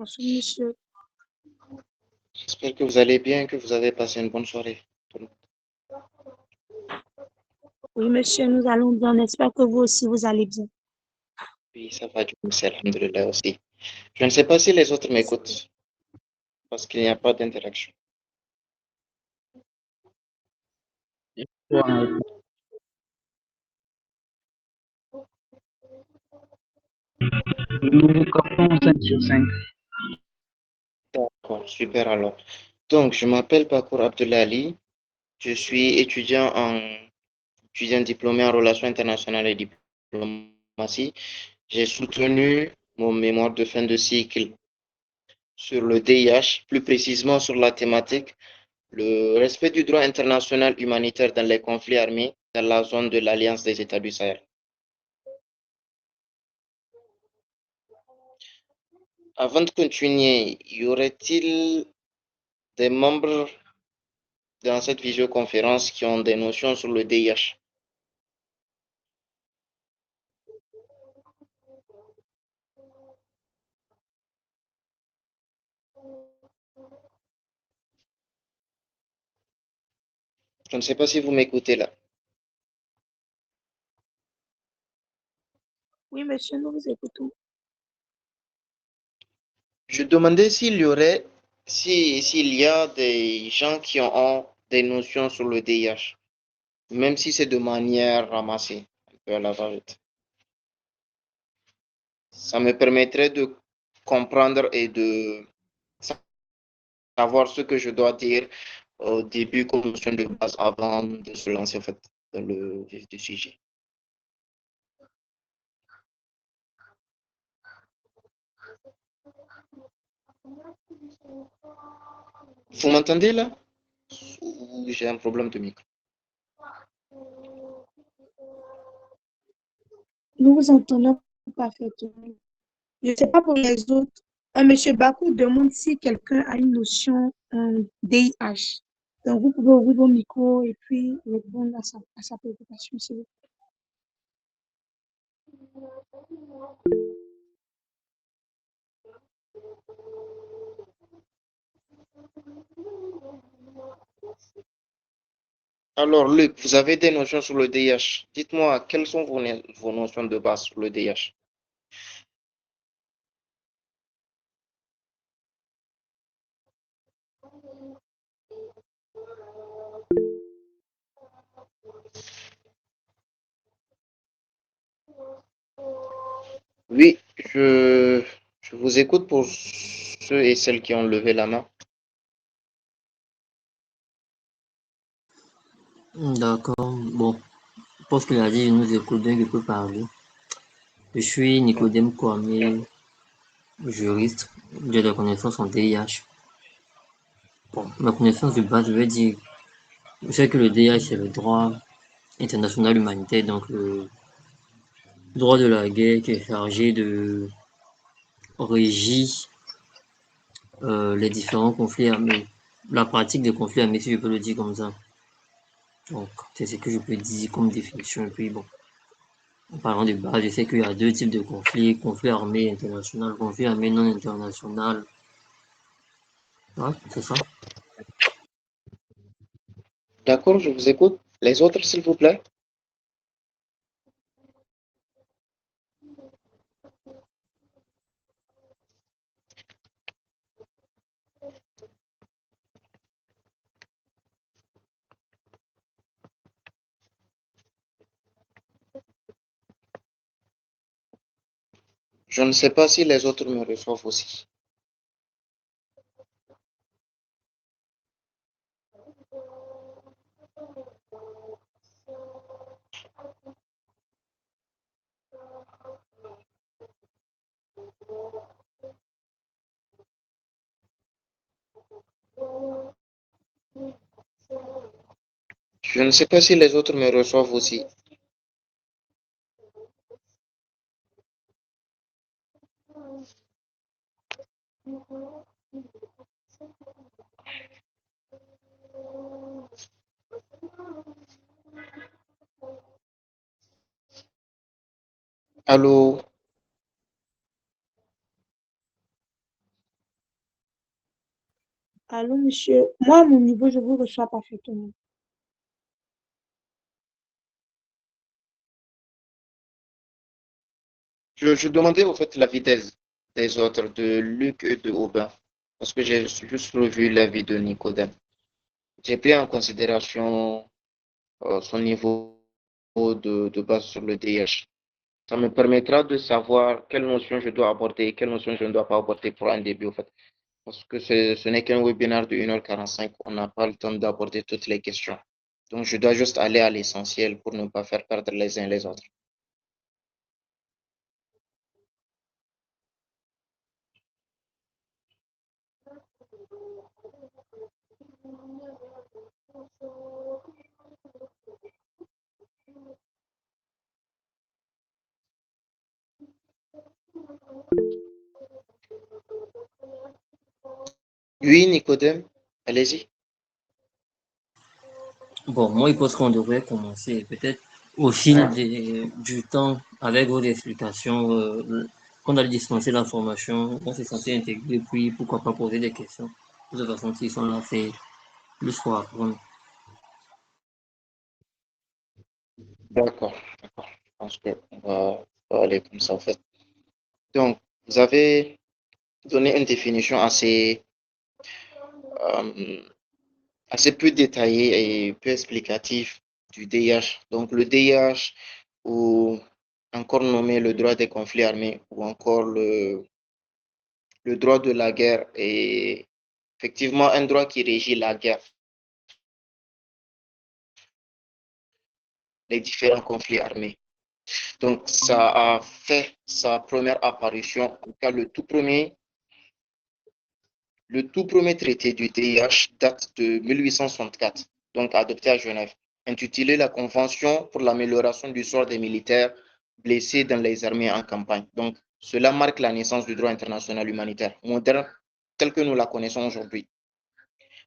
Bonjour, monsieur. J'espère que vous allez bien, que vous avez passé une bonne soirée. Oui, monsieur, nous allons bien. On espère que vous aussi, vous allez bien. Oui, ça va du coup, c'est alhamdoulilah aussi. Je ne sais pas si les autres m'écoutent, parce qu'il n'y a pas d'interaction. Ouais, nous vous captons 5 sur 5. D'accord, super alors. Donc, je m'appelle Bakour Abdullali. Je suis étudiant diplômé en relations internationales et diplomatie. J'ai soutenu mon mémoire de fin de cycle sur le DIH, plus précisément sur la thématique le respect du droit international humanitaire dans les conflits armés dans la zone de l'Alliance des États du Sahel. Avant de continuer, y aurait-il des membres dans cette visioconférence qui ont des notions sur le DIH? Je ne sais pas si vous m'écoutez là. Oui, monsieur, nous vous écoutons. Je demandais s'il y a des gens qui ont des notions sur le DIH, même si c'est de manière ramassée, un peu à la va-vite. Ça me permettrait de comprendre et de savoir ce que je dois dire au début comme notion de base avant de se lancer en fait dans le vif du sujet. Vous m'entendez là? Ou j'ai un problème de micro? Nous vous entendons parfaitement. Je ne sais pas pour les autres. Monsieur Bakou demande si quelqu'un a une notion DIH. Donc, vous pouvez ouvrir vos micros et puis répondre à sa préoccupation, s'il vous plaît. Alors Luc, vous avez des notions sur le DIH. Dites-moi, quelles sont vos notions de base sur le DIH? Oui, je vous écoute pour ceux et celles qui ont levé la main. D'accord. Bon, pour ce qu'il a dit, je nous écoute, donc je peux parler. Je suis Nicodème Kwame, juriste. J'ai des connaissances en DIH. Bon, ma connaissance de base, je vais dire, je sais que le DIH, c'est le droit international humanitaire, donc le droit de la guerre qui est chargé de régir les différents conflits armés. La pratique des conflits armés, si je peux le dire comme ça. Donc, c'est ce que je peux dire comme définition. Et puis, bon, en parlant de base, je sais qu'il y a deux types de conflits, conflit armé international, conflit armé non international. Ouais, c'est ça. D'accord, je vous écoute. Les autres, s'il vous plaît. Je ne sais pas si les autres me reçoivent aussi. Je ne sais pas si les autres me reçoivent aussi. Allô? Allô, monsieur. Moi, à mon niveau, je vous reçois parfaitement. Je demandais au fait l'avis des autres, de Luc et de Aubin, parce que j'ai juste revu l'avis de Nicodème. J'ai pris en considération son niveau de base sur le DH. Ça me permettra de savoir quelle notion je dois aborder et quelle notion je ne dois pas aborder pour un début, en fait. Parce que ce n'est qu'un webinaire de 1h45, on n'a pas le temps d'aborder toutes les questions. Donc, je dois juste aller à l'essentiel pour ne pas faire perdre les uns les autres. Oui, Nicodème, allez-y. Bon, moi, je pense qu'on devrait commencer peut-être au fil du temps avec vos explications. Qu'on a dispensé l'information, on s'est censé intégrer, puis pourquoi pas poser des questions. De toute façon, s'ils sont là, c'est plus pour apprendre. D'accord, d'accord. Je pense qu'on va aller comme ça, en fait. Donc, vous avez donné une définition euh, assez peu détaillée et peu explicative du DIH. Donc, le DIH, ou encore nommé le droit des conflits armés, ou encore le droit de la guerre, est effectivement un droit qui régit la guerre, les différents conflits armés. Donc, ça a fait sa première apparition, en tout cas le tout premier traité du DIH date de 1864, donc adopté à Genève, intitulé la Convention pour l'amélioration du sort des militaires blessés dans les armées en campagne. Donc, cela marque la naissance du droit international humanitaire moderne tel que nous la connaissons aujourd'hui.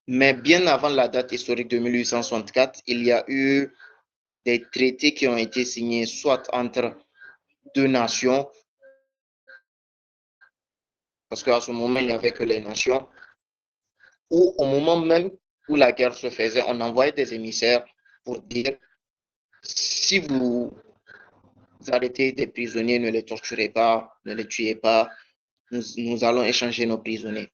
Mais bien avant la date historique de 1864, il y a eu des traités qui ont été signés soit entre deux nations, parce qu'à ce moment, il n'y avait que les nations, ou au moment même où la guerre se faisait, on envoyait des émissaires pour dire si vous arrêtez des prisonniers, ne les torturez pas, ne les tuez pas, nous allons échanger nos prisonniers.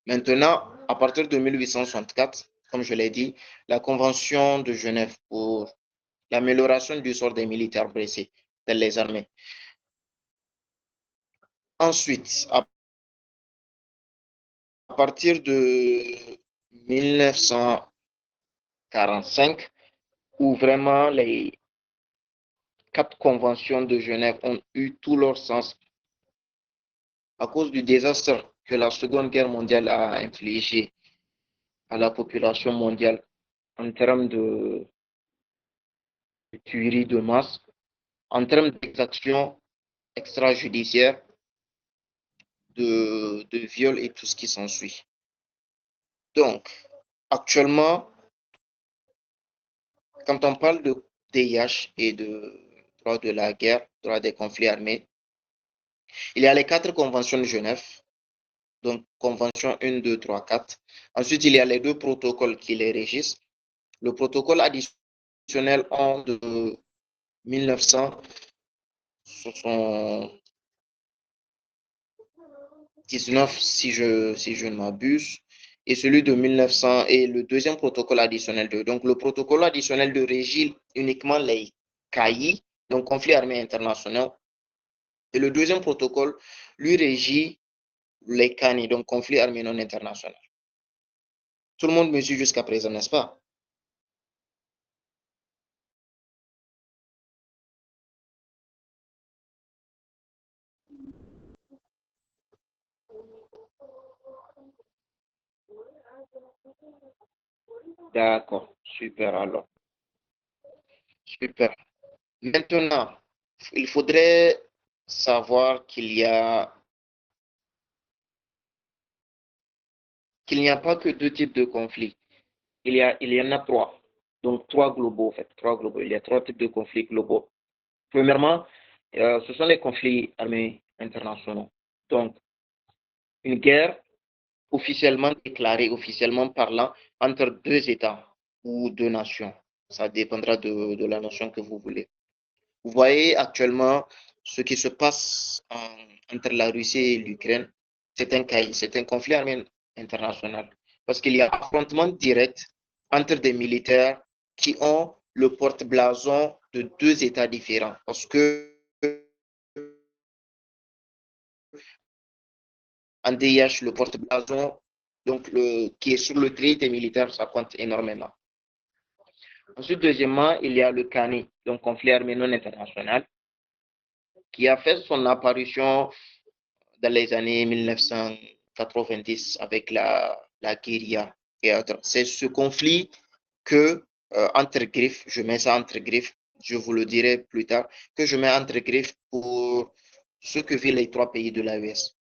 Maintenant, à partir de 1864, comme je l'ai dit, la Convention de Genève pour l'amélioration du sort des militaires blessés dans les armées. Ensuite, à partir de 1945, où vraiment les 4 conventions de Genève ont eu tout leur sens à cause du désastre que la Seconde Guerre mondiale a infligé à la population mondiale en termes de tuerie de masse, en termes d'exactions extrajudiciaires, de viol et tout ce qui s'ensuit. Donc, actuellement, quand on parle de DIH et de droit de la guerre, droit des conflits armés, il y a les 4 conventions de Genève, donc convention 1, 2, 3, 4. Ensuite, il y a les 2 protocoles qui les régissent. Le protocole additionnel 1 de 1979, si je ne m'abuse, et celui de 1900 et le deuxième protocole additionnel 2. Donc, le protocole additionnel 2 régit uniquement les CAI, donc conflits armés internationaux, et le deuxième protocole, lui, régit les CANI, donc conflits armés non internationaux. Tout le monde me suit jusqu'à présent, n'est-ce pas? D'accord, super alors. Super. Maintenant, il faudrait savoir qu'il n'y a pas que 2 types de conflits. Il y en a 3. Donc 3 globaux, en fait. 3 globaux. Il y a 3 types de conflits globaux. Premièrement, ce sont les conflits armés internationaux. Donc, une guerre officiellement déclaré, officiellement parlant, entre deux États ou deux nations. Ça dépendra de la notion que vous voulez. Vous voyez actuellement ce qui se passe entre la Russie et l'Ukraine. C'est un conflit armé international. Parce qu'il y a un affrontement direct entre des militaires qui ont le porte-blason de deux États différents. Parce que en DIH, le porte-blason donc qui est sur le trait des militaires, ça compte énormément. Ensuite, deuxièmement, il y a le CANI, donc conflit armé non international, qui a fait son apparition dans les années 1990 avec la guérilla et autres. C'est ce conflit que, entre griffes, je mets ça entre griffes, je vous le dirai plus tard, que je mets entre griffes pour ce que vivent les trois pays de l'AES.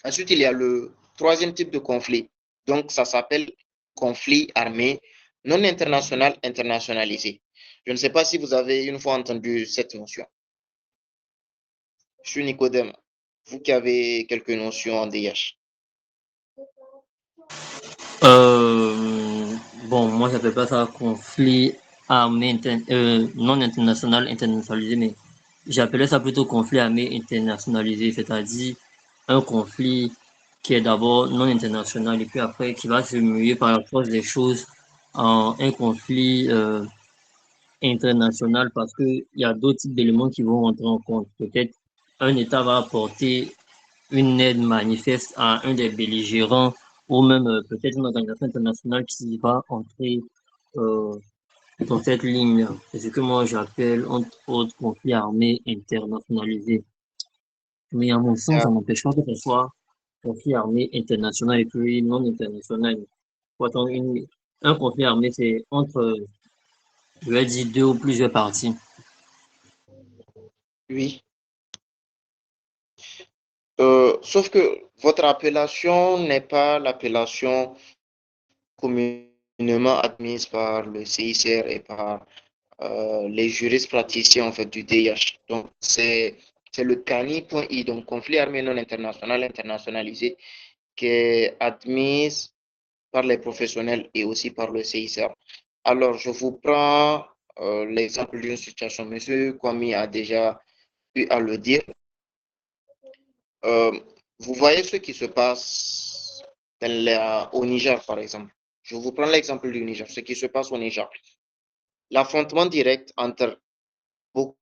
Ensuite, il y a le troisième type de conflit. Donc, ça s'appelle conflit armé non international internationalisé. Je ne sais pas si vous avez une fois entendu cette notion. Je suis Nicodème. Vous qui avez quelques notions en DH. Bon, moi, j'appelle pas ça conflit armé non international internationalisé, mais j'appelais ça plutôt conflit armé internationalisé, c'est-à-dire un conflit qui est d'abord non international et puis après qui va se muer par la force des choses en un conflit international parce qu'il y a d'autres types d'éléments qui vont rentrer en compte. Peut-être un État va apporter une aide manifeste à un des belligérants ou même peut-être une organisation internationale qui va entrer euh, dans cette ligne. C'est ce que moi j'appelle entre autres conflit armé internationalisé. Mais à mon sens, ça n'empêche pas que ce soit conflit armé international et puis non international. Pourtant, un conflit armé, c'est entre, je vais dire, deux ou plusieurs parties. Oui. Sauf que votre appellation n'est pas l'appellation communément admise par le CICR et par les juristes praticiens en fait, du DIH. Donc, c'est le CANI.I, donc conflit armé non international internationalisé, qui est admise par les professionnels et aussi par le CICR. Alors, je vous prends l'exemple d'une situation. Monsieur Kwame a déjà eu à le dire. Euh, vous voyez ce qui se passe au Niger, par exemple. Je vous prends l'exemple du Niger, ce qui se passe au Niger. L'affrontement direct entre Boko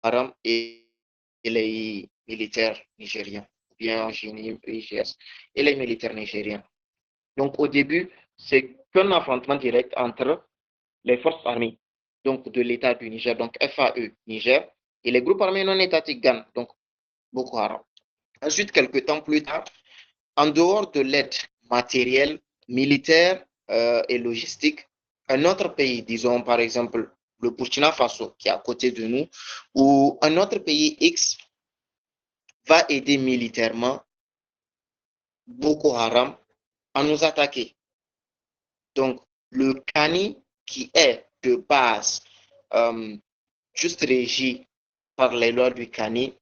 Haram et les militaires nigériens, ou bien IGS, et les militaires nigériens. Donc, au début, c'est qu'un affrontement direct entre les forces armées, donc de l'État du Niger, donc FAE Niger, et les groupes armés non étatiques GAN, donc Boko Haram. Ensuite, quelques temps plus tard, en dehors de l'aide matérielle, militaire et logistique, un autre pays, disons par exemple le Burkina Faso, qui est à côté de nous, ou un autre pays X va aider militairement Boko Haram à nous attaquer. Donc, le CANI, qui est de base juste régi par les lois du CANI,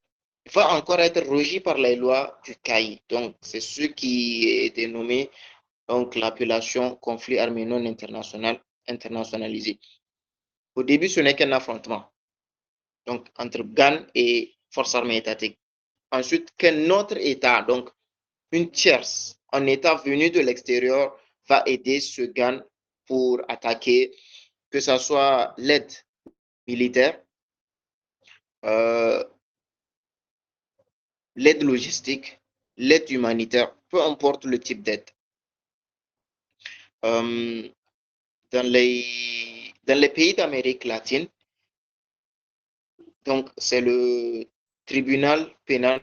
va encore être régi par les lois du CAI. Donc, c'est ce qui est dénommé donc l'appellation conflit armé non international internationalisé. Au début, ce n'est qu'un affrontement donc entre GAN et forces armées étatiques. Ensuite, qu'un autre État, donc une tierce, un État venu de l'extérieur, va aider ce GAN pour attaquer, que ce soit l'aide militaire, euh, l'aide logistique, l'aide humanitaire, peu importe le type d'aide. Euh, dans les pays d'Amérique latine, donc c'est le tribunal pénal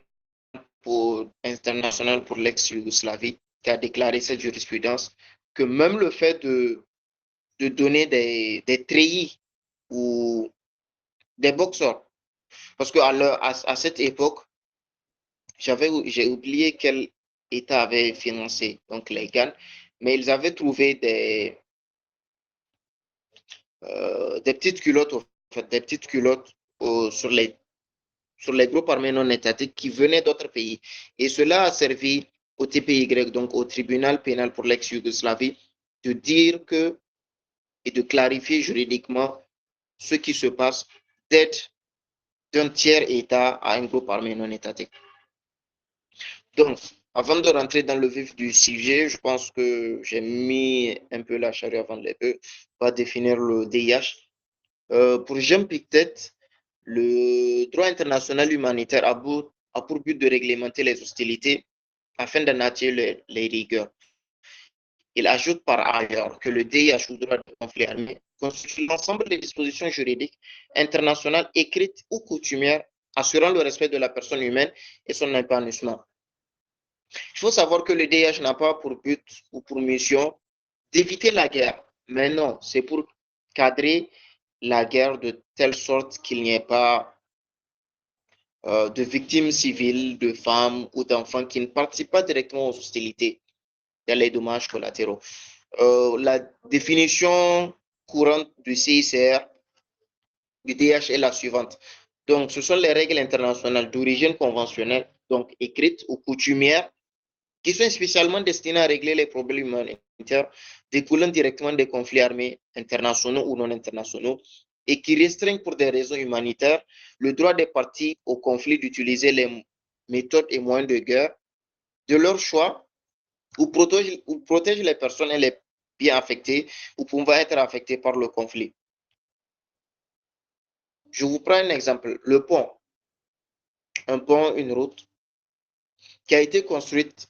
international pour l'ex-Yougoslavie qui a déclaré cette jurisprudence que même le fait de donner des treillis ou des boxeurs, parce qu'à à cette époque, j'ai oublié quel État avait financé donc les GAN, mais ils avaient trouvé des petites culottes, en fait, des petites culottes sur sur les groupes armés non étatiques qui venaient d'autres pays. Et cela a servi au TPY, donc au tribunal pénal pour l'ex-Yougoslavie, de dire que et de clarifier juridiquement ce qui se passe d'aide d'un tiers État à un groupe armé non étatique. Donc, avant de rentrer dans le vif du sujet, je pense que j'ai mis un peu la charrue avant les bœufs, va définir le DIH. Pour Jean Pictet, le droit international humanitaire a pour but de réglementer les hostilités afin d'en attirer les rigueurs. Il ajoute par ailleurs que le DIH ou droit de conflit armé constitue l'ensemble des dispositions juridiques internationales écrites ou coutumières assurant le respect de la personne humaine et son épanouissement. Il faut savoir que le DIH n'a pas pour but ou pour mission d'éviter la guerre, mais non, c'est pour cadrer la guerre de telle sorte qu'il n'y ait pas de victimes civiles, de femmes ou d'enfants qui ne participent pas directement aux hostilités dans les dommages collatéraux. La définition courante du CICR, du DH est la suivante. Donc, ce sont les règles internationales d'origine conventionnelle, donc écrites ou coutumières, qui sont spécialement destinées à régler les problèmes humanitaires découlant directement des conflits armés internationaux ou non internationaux et qui restreignent pour des raisons humanitaires le droit des parties au conflit d'utiliser les méthodes et moyens de guerre de leur choix ou protège les personnes et les biens affectés ou pouvant être affectés par le conflit. Je vous prends un exemple. Le pont. Un pont, une route qui a été construite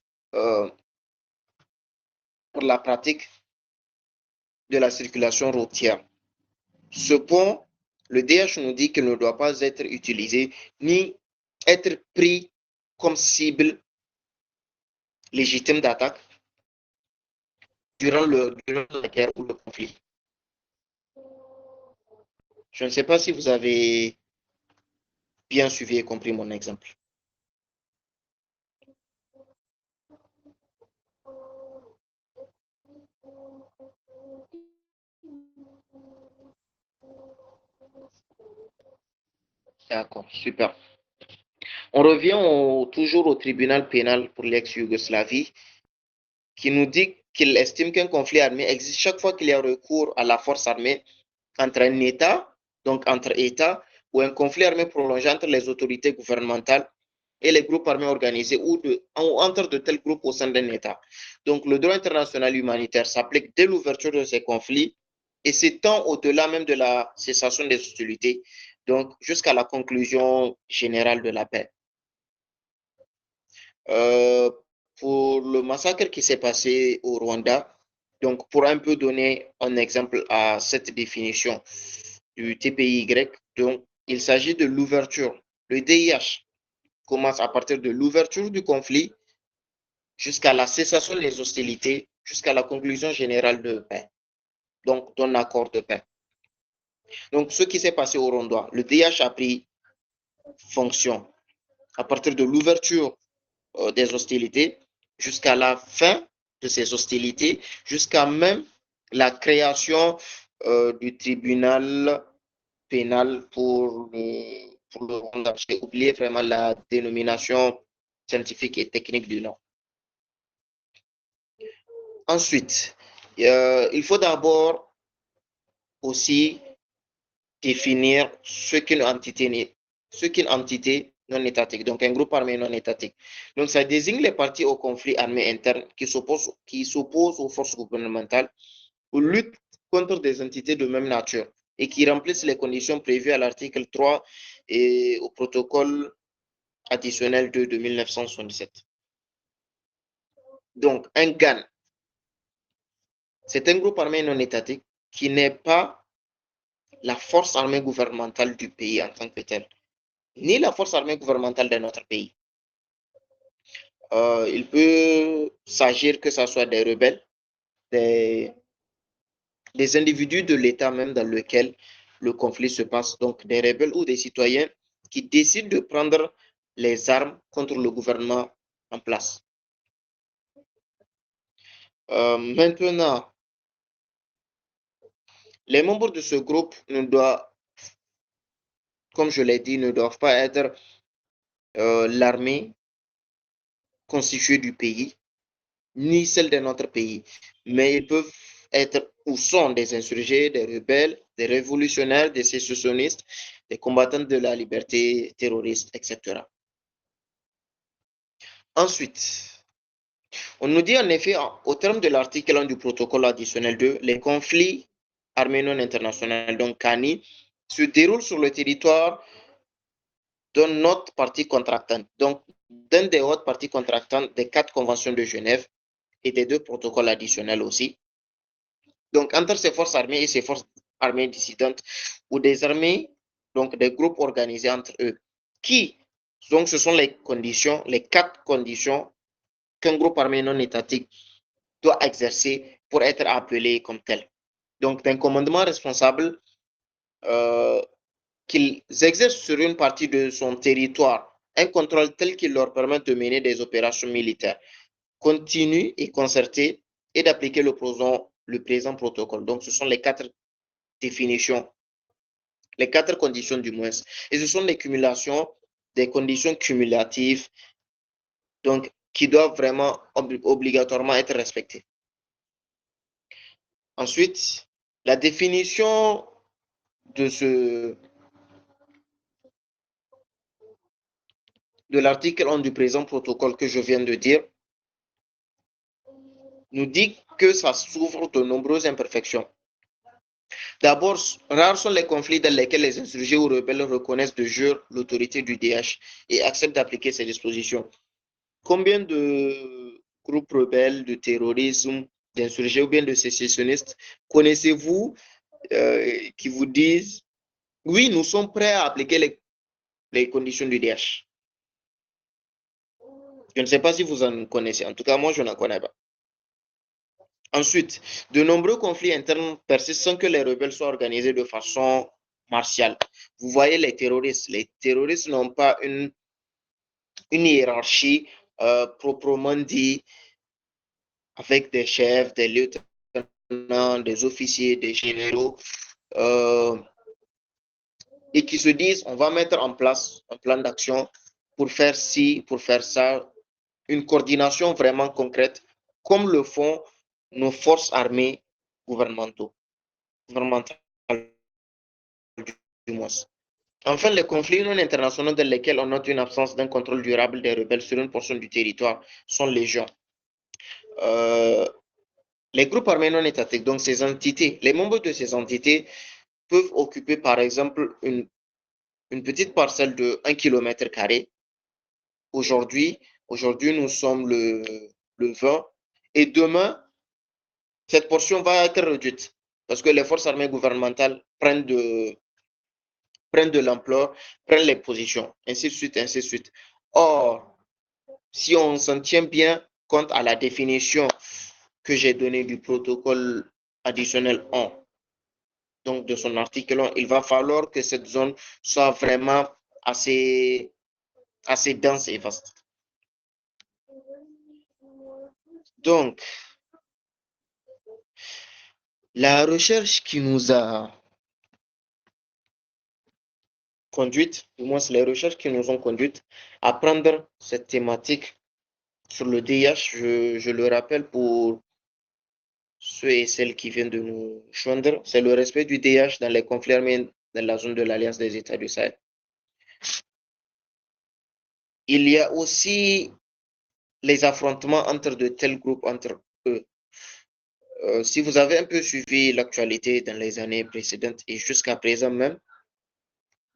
pour la pratique de la circulation routière. Ce pont, le DH nous dit qu'il ne doit pas être utilisé ni être pris comme cible légitime d'attaque durant la guerre ou le conflit. Je ne sais pas si vous avez bien suivi et compris mon exemple. D'accord, super. On revient toujours au tribunal pénal pour l'ex-Yougoslavie qui nous dit qu'il estime qu'un conflit armé existe chaque fois qu'il y a recours à la force armée entre un État, donc entre États, ou un conflit armé prolongé entre les autorités gouvernementales et les groupes armés organisés ou entre de tels groupes au sein d'un État. Donc le droit international humanitaire s'applique dès l'ouverture de ces conflits et s'étend au-delà même de la cessation des hostilités, donc jusqu'à la conclusion générale de la paix. Pour le massacre qui s'est passé au Rwanda, donc pour un peu donner un exemple à cette définition du TPY, donc il s'agit de l'ouverture. Le DIH commence à partir de l'ouverture du conflit jusqu'à la cessation des hostilités, jusqu'à la conclusion générale de paix, donc d'un accord de paix. Donc ce qui s'est passé au Rwanda, le DIH a pris fonction à partir de l'ouverture des hostilités jusqu'à la fin de ces hostilités, jusqu'à même la création du tribunal pénal pour le Rwanda. J'ai oublié vraiment la dénomination scientifique et technique du nom. Ensuite, il faut d'abord aussi définir ce qu'une entité non étatique, donc un groupe armé non étatique. Donc, ça désigne les parties au conflit armé interne qui s'opposent aux forces gouvernementales ou luttent contre des entités de même nature et qui remplissent les conditions prévues à l'article 3 et au protocole additionnel 2 de 1977. Donc, un GAN, c'est un groupe armé non étatique qui n'est pas la force armée gouvernementale du pays en tant que telle, ni la force armée gouvernementale de notre pays. Il peut s'agir que ce soit des rebelles, des individus de l'État même dans lequel le conflit se passe, donc des rebelles ou des citoyens qui décident de prendre les armes contre le gouvernement en place. Maintenant, les membres de ce groupe ne doivent, comme je l'ai dit, ne doivent pas être l'armée constituée du pays, ni celle de notre pays. Mais ils peuvent être ou sont des insurgés, des rebelles, des révolutionnaires, des sécessionnistes, des combattants de la liberté, terroristes, etc. Ensuite, on nous dit en effet, au terme de l'article 1 du protocole additionnel 2, les conflits armés non internationaux, donc CANI, se déroulent sur le territoire d'une autre partie contractante, donc d'un des autres parties contractantes des 4 conventions de Genève et des 2 protocoles additionnels aussi. Donc, entre ces forces armées et ces forces armées dissidentes, ou des armées, donc des groupes organisés entre eux, qui, donc ce sont les conditions, les 4 conditions qu'un groupe armé non étatique doit exercer pour être appelé comme tel. Donc, d'un commandement responsable qu'ils exercent sur une partie de son territoire un contrôle tel qu'il leur permet de mener des opérations militaires continues et concertées et d'appliquer le présent protocole. Donc, ce sont les 4 définitions, les 4 conditions du moins. Et ce sont les cumulations, des conditions cumulatives, donc qui doivent vraiment obligatoirement être respectées. Ensuite, la définition de l'article 1 du présent protocole que je viens de dire nous dit que ça souffre de nombreuses imperfections. D'abord, rares sont les conflits dans lesquels les insurgés ou rebelles reconnaissent de jure l'autorité du DH et acceptent d'appliquer ces dispositions. Combien de groupes rebelles, de terrorisme, d'insurgés ou bien de sécessionnistes connaissez-vous qui vous disent oui, nous sommes prêts à appliquer les conditions du DH? Je ne sais pas si vous en connaissez. En tout cas, moi, je n'en connais pas. Ensuite, de nombreux conflits internes persistent sans que les rebelles soient organisés de façon martiale. Vous voyez les terroristes. Les terroristes n'ont pas une hiérarchie proprement dit avec des chefs, des lieutenants, des officiers, des généraux et qui se disent on va mettre en place un plan d'action pour faire ci, pour faire ça, une coordination vraiment concrète comme le font nos forces armées gouvernementales du moins. Enfin, les conflits non internationaux dans lesquels on note une absence d'un contrôle durable des rebelles sur une portion du territoire sont légion. Les groupes armés non étatiques, donc ces entités, les membres de ces entités peuvent occuper par exemple une petite parcelle de 1 km². Aujourd'hui, nous sommes le 20 et demain, cette portion va être réduite parce que les forces armées gouvernementales prennent de l'ampleur, prennent les positions, ainsi de suite, ainsi de suite. Or, si on s'en tient bien compte à la définition que j'ai donnée du protocole additionnel 1, donc de son article 1, il va falloir que cette zone soit vraiment assez dense et vaste. Donc, la recherche qui nous a conduite, du moins les recherches qui nous ont conduites à prendre cette thématique sur le DIH, je le rappelle pour ceux et celles qui viennent de nous joindre, c'est le respect du DIH dans les conflits armés dans la zone de l'Alliance des États du Sahel. Il y a aussi les affrontements entre de tels groupes entre eux. Si vous avez un peu suivi l'actualité dans les années précédentes et jusqu'à présent même,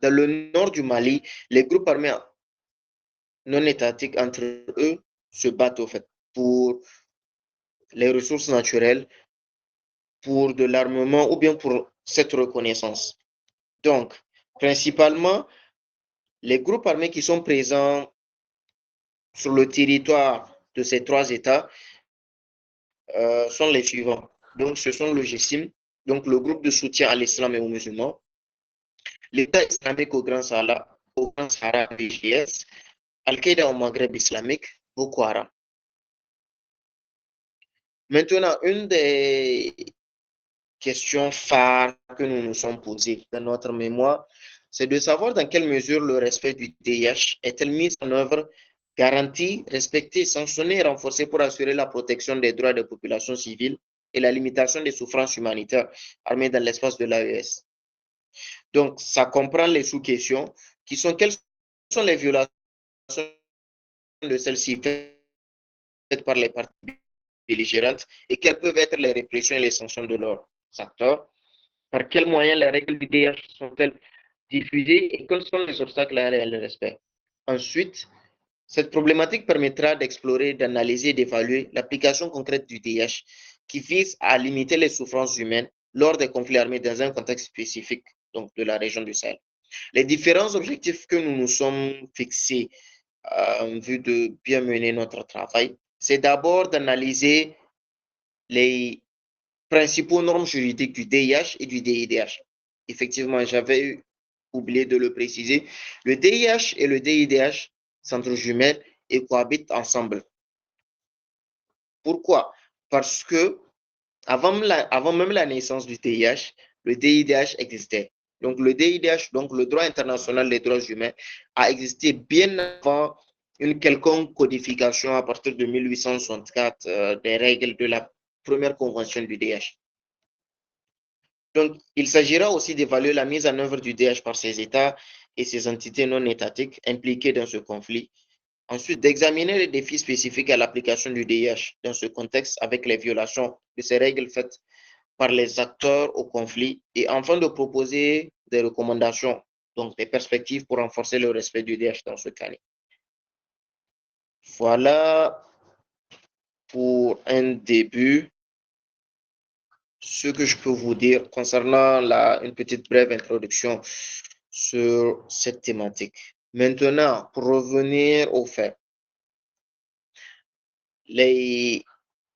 dans le nord du Mali, les groupes armés non étatiques entre eux se battent au fait pour les ressources naturelles, pour de l'armement ou bien pour cette reconnaissance. Donc, principalement, les groupes armés qui sont présents sur le territoire de ces 3 États sont les suivants. Donc, ce sont le GSIM, donc le groupe de soutien à l'islam et aux musulmans, l'État islamique au Grand Sahara, BGS, Al-Qaïda au Maghreb islamique, Boko Haram. Maintenant, une des question phare que nous nous sommes posées dans notre mémoire, c'est de savoir dans quelle mesure le respect du DIH est-il mis en œuvre, garanti, respecté, sanctionné et renforcé pour assurer la protection des droits des populations civiles et la limitation des souffrances humanitaires armées dans l'espace de l'AES. Donc, ça comprend les sous-questions qui sont quelles sont les violations de celles-ci faites par les parties belligérantes et quelles peuvent être les répressions et les sanctions de leurs acteurs. Par quels moyens les règles du DH sont-elles diffusées et quels sont les obstacles à leur respect. Ensuite, cette problématique permettra d'explorer, d'analyser et d'évaluer l'application concrète du DH qui vise à limiter les souffrances humaines lors des conflits armés dans un contexte spécifique donc de la région du Sahel. Les différents objectifs que nous nous sommes fixés en vue de bien mener notre travail, c'est d'abord d'analyser les principaux normes juridiques du DIH et du DIDH. Effectivement, j'avais oublié de le préciser. Le DIH et le DIDH sont jumelles et cohabitent ensemble. Pourquoi? Parce que avant même la naissance du DIH, le DIDH existait. Donc le DIDH, donc le droit international des droits humains, a existé bien avant une quelconque codification à partir de 1864 des règles de la première convention du DIH. Donc, il s'agira aussi d'évaluer la mise en œuvre du DH par ces États et ces entités non étatiques impliquées dans ce conflit. Ensuite, d'examiner les défis spécifiques à l'application du DIH dans ce contexte avec les violations de ces règles faites par les acteurs au conflit. Et enfin, de proposer des recommandations, donc des perspectives pour renforcer le respect du DH dans ce cas. Voilà pour un début ce que je peux vous dire concernant une petite brève introduction sur cette thématique. Maintenant, pour revenir aux faits, les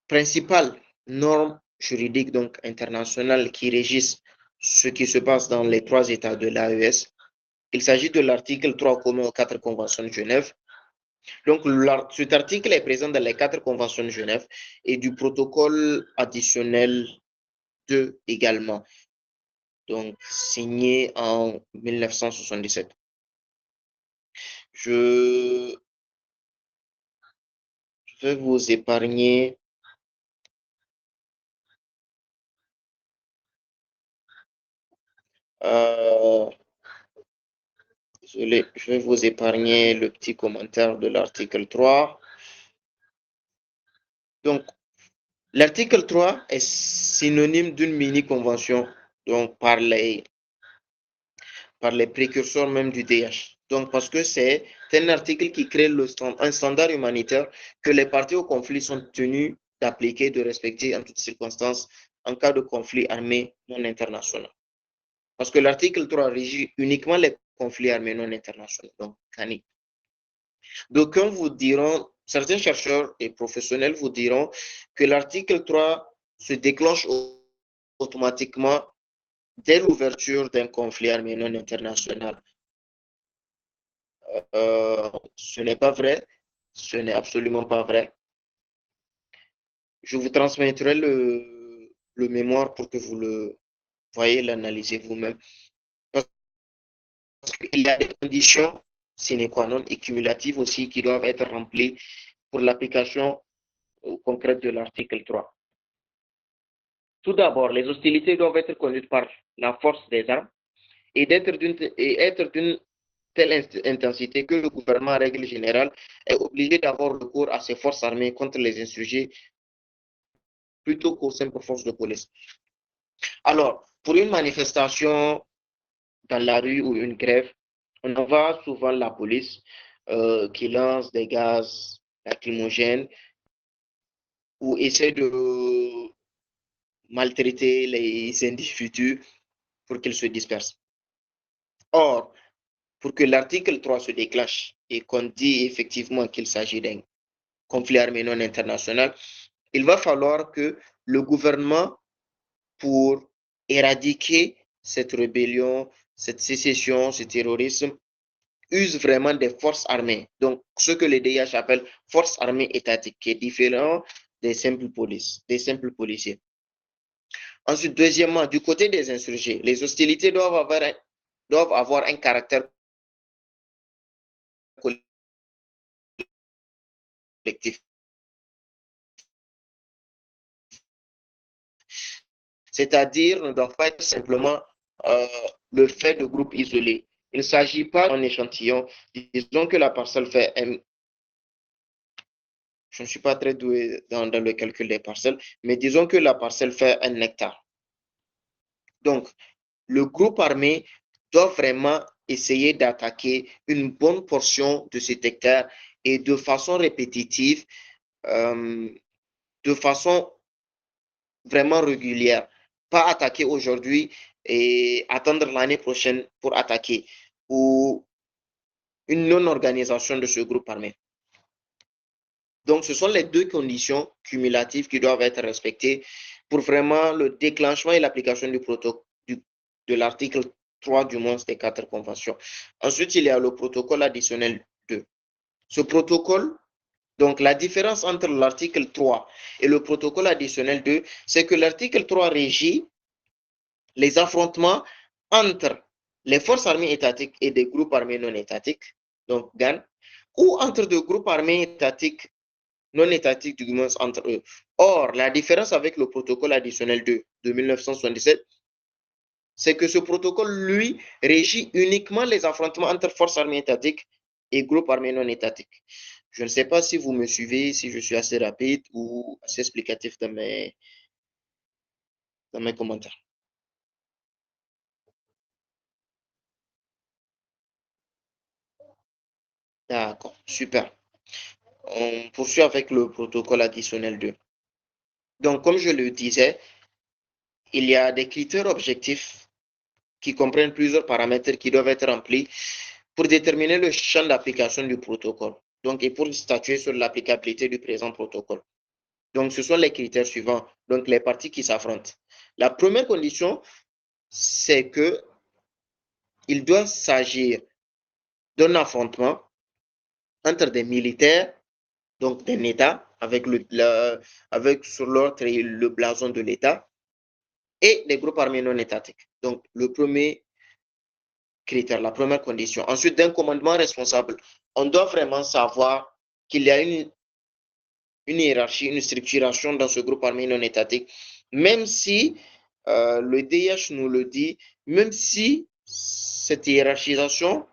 principales normes juridiques donc internationales qui régissent ce qui se passe dans les 3 États de l'AES, il s'agit de l'article 3 commun aux 4 conventions de Genève. Donc, cet article est présent dans les 4 conventions de Genève et du protocole additionnel 2 également, donc signé en 1977. Je vais vous épargner désolé, je vais vous épargner le petit commentaire de l'article 3. Donc, l'article 3 est synonyme d'une mini-convention donc par les précurseurs même du DH. Donc, parce que c'est un article qui crée un standard humanitaire que les parties au conflit sont tenues d'appliquer, de respecter en toutes circonstances en cas de conflit armé non international. Parce que l'article 3 régit uniquement les conflits armés non internationaux, donc CANI. D'aucuns vous diront, certains chercheurs et professionnels vous diront que l'article 3 se déclenche automatiquement dès l'ouverture d'un conflit armé non international. Ce n'est pas vrai, ce n'est absolument pas vrai. Je vous transmettrai le mémoire pour que vous le voyez, l'analysez vous-même. Parce qu'il y a des conditions sine qua non et cumulatives aussi qui doivent être remplies pour l'application concrète de l'article 3. Tout d'abord, les hostilités doivent être conduites par la force des armes et être d'une telle intensité que le gouvernement, en règle générale, est obligé d'avoir recours à ses forces armées contre les insurgés plutôt qu'aux simples forces de police. Alors, pour une manifestation dans la rue ou une grève, on voit souvent la police qui lance des gaz lacrymogènes ou essaie de maltraiter les individus pour qu'ils se dispersent. Or, pour que l'article 3 se déclenche et qu'on dit effectivement qu'il s'agit d'un conflit armé non international, il va falloir que le gouvernement, pour éradiquer cette rébellion, cette sécession, ce terrorisme, use vraiment des forces armées. Donc, ce que les DH appellent forces armées étatiques, qui est différent des simples polices, des simples policiers. Ensuite, deuxièmement, du côté des insurgés, les hostilités doivent avoir un caractère collectif. C'est-à-dire, ne doivent pas être simplement le fait de groupes isolés. Il ne s'agit pas d'un échantillon. Disons que la parcelle fait un... Je ne suis pas très doué dans le calcul des parcelles, mais disons que la parcelle fait 1 hectare. Donc, le groupe armé doit vraiment essayer d'attaquer une bonne portion de cet hectare et de façon répétitive, de façon vraiment régulière. Pas attaquer aujourd'hui et attendre l'année prochaine pour attaquer, ou une non-organisation de ce groupe armé. Donc, ce sont les deux conditions cumulatives qui doivent être respectées pour vraiment le déclenchement et l'application du protocole de l'article 3 du moins des 4 conventions. Ensuite, il y a le protocole additionnel 2. Ce protocole, donc la différence entre l'article 3 et le protocole additionnel 2, c'est que l'article 3 régit les affrontements entre les forces armées étatiques et des groupes armés non étatiques, donc GAN, ou entre deux groupes armés étatiques non étatiques, du moins entre eux. Or, la différence avec le protocole additionnel 2 de 1977, c'est que ce protocole, lui, régit uniquement les affrontements entre forces armées étatiques et groupes armés non étatiques. Je ne sais pas si vous me suivez, si je suis assez rapide ou assez explicatif dans mes commentaires. D'accord, super. On poursuit avec le protocole additionnel 2. Donc, comme je le disais, il y a des critères objectifs qui comprennent plusieurs paramètres qui doivent être remplis pour déterminer le champ d'application du protocole. Donc, et pour statuer sur l'applicabilité du présent protocole. Donc, ce sont les critères suivants. Donc, les parties qui s'affrontent. La première condition, c'est que il doit s'agir d'un affrontement entre des militaires, donc d'un État, avec sur l'ordre et le blason de l'État, et des groupes armés non étatiques. Donc, le premier critère, la première condition. Ensuite, d'un commandement responsable, on doit vraiment savoir qu'il y a une hiérarchie, une structuration dans ce groupe armé non étatique, même si le DIH nous le dit, même si cette hiérarchisation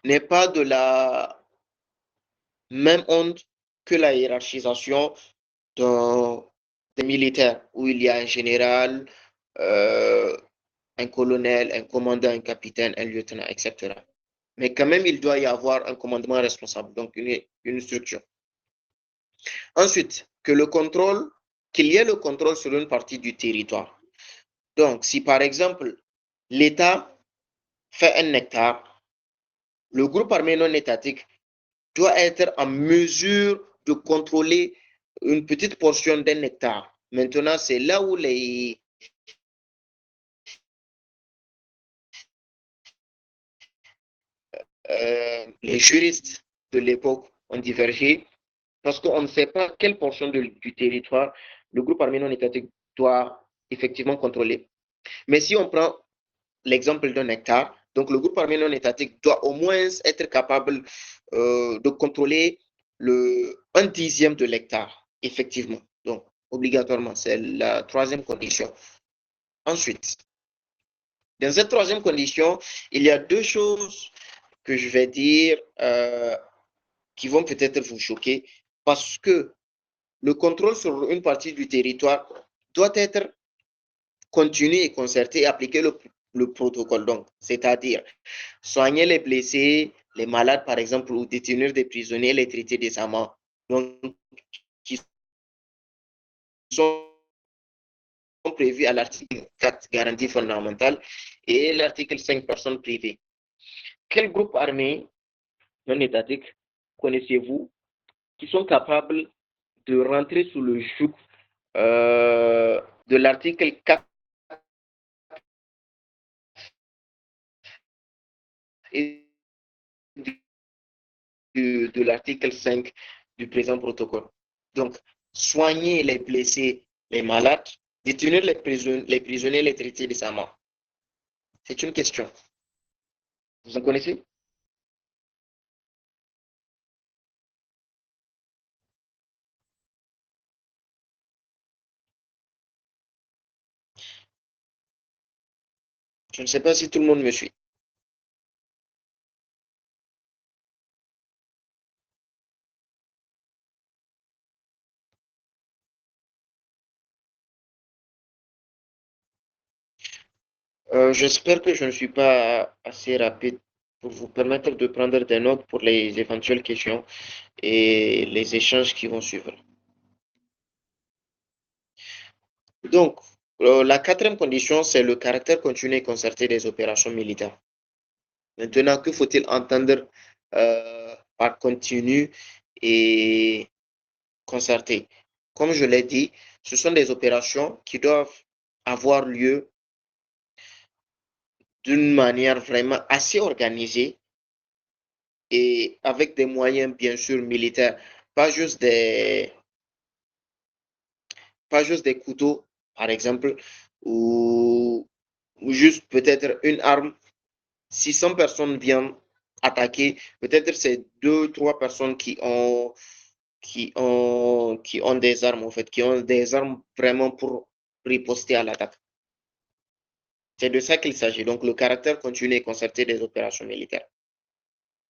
n'est pas de la même onde que la hiérarchisation des militaires, où il y a un général, un colonel, un commandant, un capitaine, un lieutenant, etc. Mais quand même, il doit y avoir un commandement responsable, donc une structure. Ensuite, qu'il y ait le contrôle sur une partie du territoire. Donc, si par exemple, l'État fait 1 hectare, le groupe armé non étatique doit être en mesure de contrôler une petite portion d'1 hectare. Maintenant, c'est là où les juristes de l'époque ont divergé, parce qu'on ne sait pas quelle portion du territoire le groupe armé non étatique doit effectivement contrôler. Mais si on prend l'exemple d'1 hectare, donc le groupe armé non étatique doit au moins être capable de contrôler un dixième de l'hectare, effectivement. Donc, obligatoirement, c'est la troisième condition. Ensuite, dans cette troisième condition, il y a deux choses que je vais dire qui vont peut-être vous choquer, parce que le contrôle sur une partie du territoire doit être continu et concerté et appliquer le protocole. Donc, c'est-à-dire soigner les blessés, les malades, par exemple, ou détenir des prisonniers, les traiter décemment. Donc, qui sont prévus à l'article 4, garantie fondamentale, et l'article 5, personnes privées. Quel groupe armé non étatique connaissez-vous qui sont capables de rentrer sous le joug de l'article 4 et de l'article 5 du présent protocole? Donc, soigner les blessés, les malades, Détenir les prisonniers, les traiter décemment. C'est une question. Vous en connaissez? Je ne sais pas si tout le monde me suit. J'espère que je ne suis pas assez rapide pour vous permettre de prendre des notes pour les éventuelles questions et les échanges qui vont suivre. Donc, la quatrième condition, c'est le caractère continu et concerté des opérations militaires. Maintenant, que faut-il entendre par continu et concerté? Comme je l'ai dit, ce sont des opérations qui doivent avoir lieu d'une manière vraiment assez organisée et avec des moyens, bien sûr, militaires, pas juste des, pas juste des couteaux, par exemple, ou juste peut-être une arme. Si 100 personnes viennent attaquer, peut-être c'est deux, trois personnes qui ont des armes, en fait, qui ont des armes vraiment pour riposter à l'attaque. C'est de ça qu'il s'agit. Donc, le caractère continu et concerté des opérations militaires.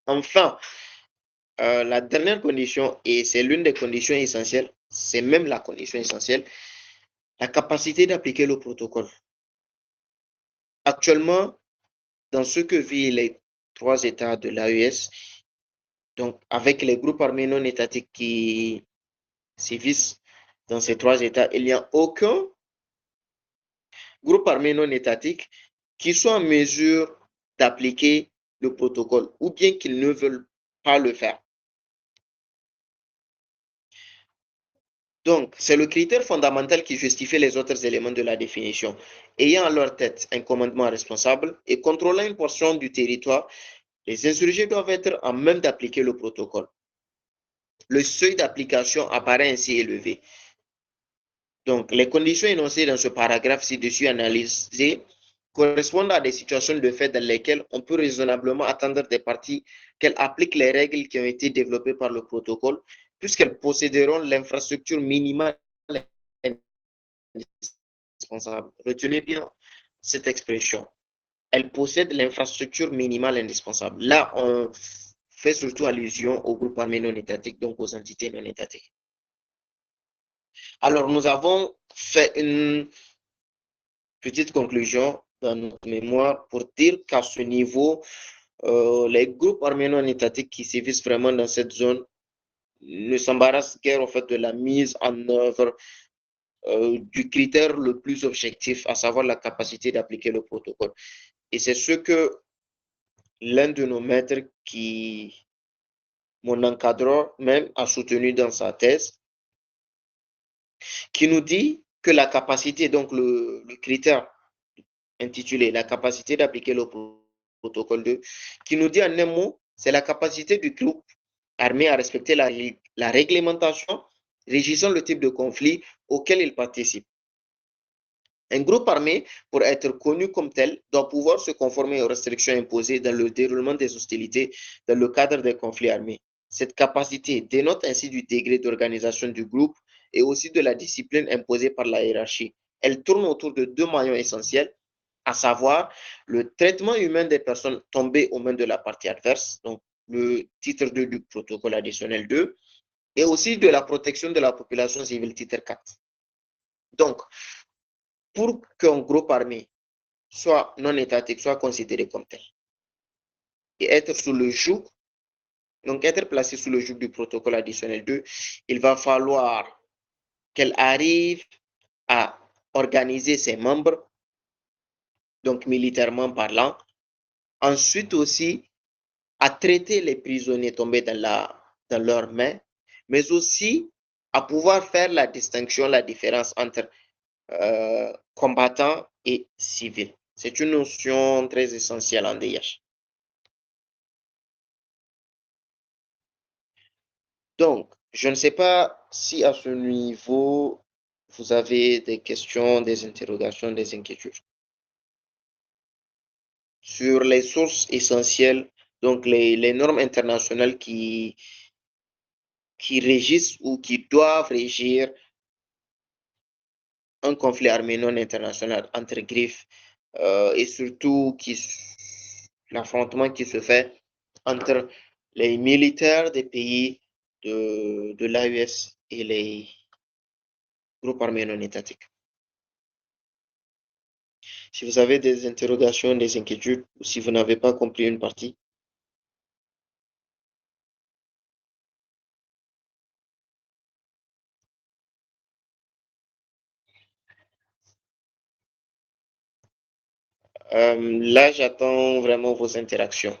Enfin, la dernière condition, et c'est l'une des conditions essentielles, c'est même la condition essentielle, la capacité d'appliquer le protocole. Actuellement, dans ce que vivent les trois États de l'AES, donc avec les groupes armés non étatiques qui sévissent dans ces trois États, il n'y a aucun groupe armé non étatique qui soit en mesure d'appliquer le protocole ou bien qu'ils ne veulent pas le faire. Donc, c'est le critère fondamental qui justifie les autres éléments de la définition. Ayant à leur tête un commandement responsable et contrôlant une portion du territoire, les insurgés doivent être en même d'appliquer le protocole. Le seuil d'application apparaît ainsi élevé. Donc, les conditions énoncées dans ce paragraphe ci-dessus analysé correspondent à des situations de fait dans lesquelles on peut raisonnablement attendre des parties qu'elles appliquent les règles qui ont été développées par le protocole, puisqu'elles posséderont l'infrastructure minimale indispensable. Retenez bien cette expression. Elles possèdent l'infrastructure minimale indispensable. Là, on fait surtout allusion aux groupes armés non étatiques, donc aux entités non étatiques. Alors, nous avons fait une petite conclusion dans notre mémoire pour dire qu'à ce niveau, les groupes armés non étatiques qui sévissent vraiment dans cette zone ne s'embarrassent guère au fait de la mise en œuvre du critère le plus objectif, à savoir la capacité d'appliquer le protocole. Et c'est ce que l'un de nos maîtres mon encadreur même, a soutenu dans sa thèse, qui nous dit que la capacité, donc le critère intitulé La capacité d'appliquer le protocole 2, qui nous dit en un mot, c'est la capacité du groupe armé à respecter la réglementation régissant le type de conflit auquel il participe. Un groupe armé, pour être connu comme tel, doit pouvoir se conformer aux restrictions imposées dans le déroulement des hostilités dans le cadre des conflits armés. Cette capacité dénote ainsi du degré d'organisation du groupe et aussi de la discipline imposée par la hiérarchie. Elle tourne autour de deux maillons essentiels, à savoir le traitement humain des personnes tombées aux mains de la partie adverse, donc le titre 2 du protocole additionnel 2, et aussi de la protection de la population civile, titre 4. Donc, pour qu'un groupe armé soit non étatique, soit considéré comme tel, et être sous le joug, donc être placé sous le joug du protocole additionnel 2, il va falloir qu'elle arrive à organiser ses membres, donc militairement parlant, ensuite aussi à traiter les prisonniers tombés dans leurs mains, mais aussi à pouvoir faire la distinction, la différence entre combattants et civils. C'est une notion très essentielle en DIH. Donc, je ne sais pas si à ce niveau, vous avez des questions, des interrogations, des inquiétudes. Sur les sources essentielles, donc les normes internationales qui régissent ou qui doivent régir un conflit armé non international entre griffes et surtout l'affrontement qui se fait entre les militaires des pays de l'AES et les groupes armés non étatiques. Si vous avez des interrogations, des inquiétudes, ou si vous n'avez pas compris une partie, là, j'attends vraiment vos interactions.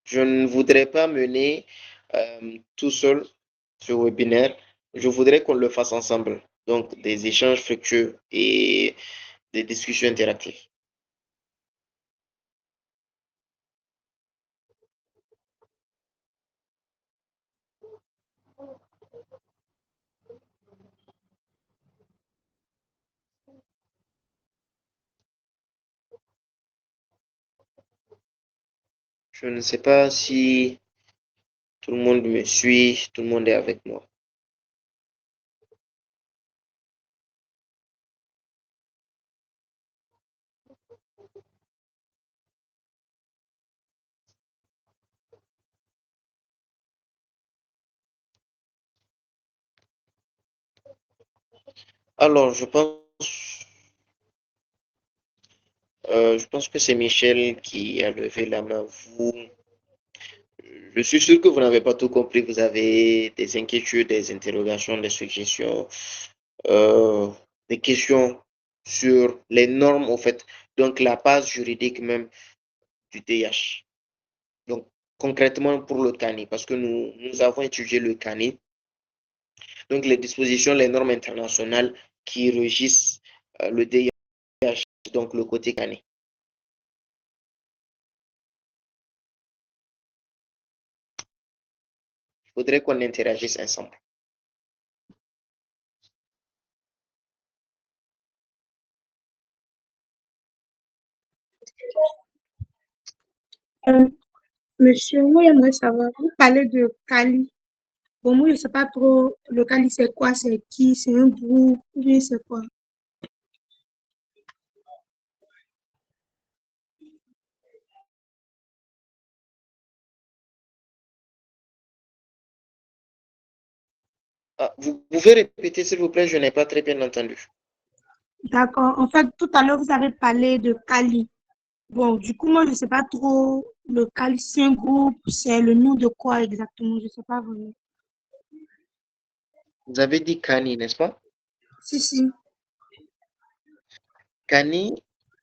Je ne voudrais pas mener tout seul ce webinaire. Je voudrais qu'on le fasse ensemble. Donc, des échanges fructueux et des discussions interactives. Je ne sais pas si tout le monde me suit, tout le monde est avec moi. Alors, je pense que c'est Michel qui a levé la main. Je suis sûr que vous n'avez pas tout compris. Vous avez des inquiétudes, des interrogations, des suggestions, euh, des questions sur les normes, au fait. Donc, la base juridique même du TH. Donc, concrètement pour le CANI, parce que nous avons étudié le CANI. Donc, les dispositions, les normes internationales qui régissent le DIH, donc le côté CANI. Il faudrait qu'on interagisse ensemble. Monsieur, moi, j'aimerais savoir, vous parlez de Cali. Bon, moi, je ne sais pas trop, le Cali, c'est quoi, c'est qui, c'est un groupe, ou bien c'est quoi? Ah, vous pouvez répéter, s'il vous plaît, je n'ai pas très bien entendu. D'accord. En fait, tout à l'heure, vous avez parlé de Cali. Bon, du coup, moi, je ne sais pas trop, le Cali, c'est un groupe, c'est le nom de quoi exactement, je ne sais pas vraiment. Vous avez dit CANI, n'est-ce pas? Si, si. CANI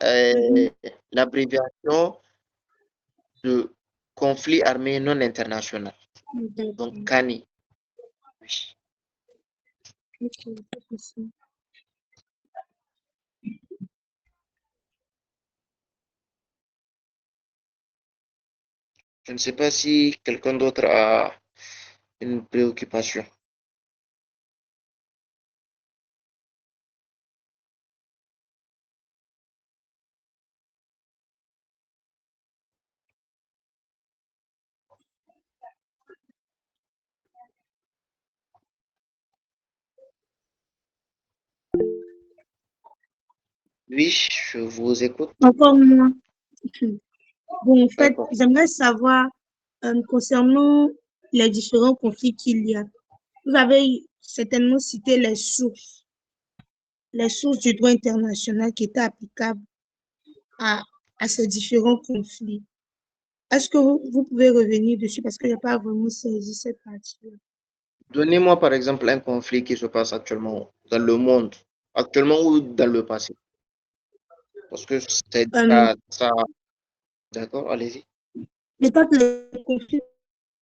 Mhm. est l'abréviation de conflit armé non international. Donc, D'accord. CANI. Ok, pas de souci. Je ne sais pas si quelqu'un d'autre a une préoccupation. Oui, je vous écoute. Encore moi. Ok. Bon, en fait, D'accord. j'aimerais savoir, concernant les différents conflits qu'il y a. Vous avez certainement cité les sources du droit international qui étaient applicables à, à ces différents conflits. Est-ce que vous pouvez revenir dessus parce que je n'ai pas vraiment saisi cette partie-là. Donnez-moi par exemple un conflit qui se passe actuellement dans le monde, actuellement ou dans le passé. Parce que c'est Euh, ça. D'accord, allez-y. Peut-être le conflit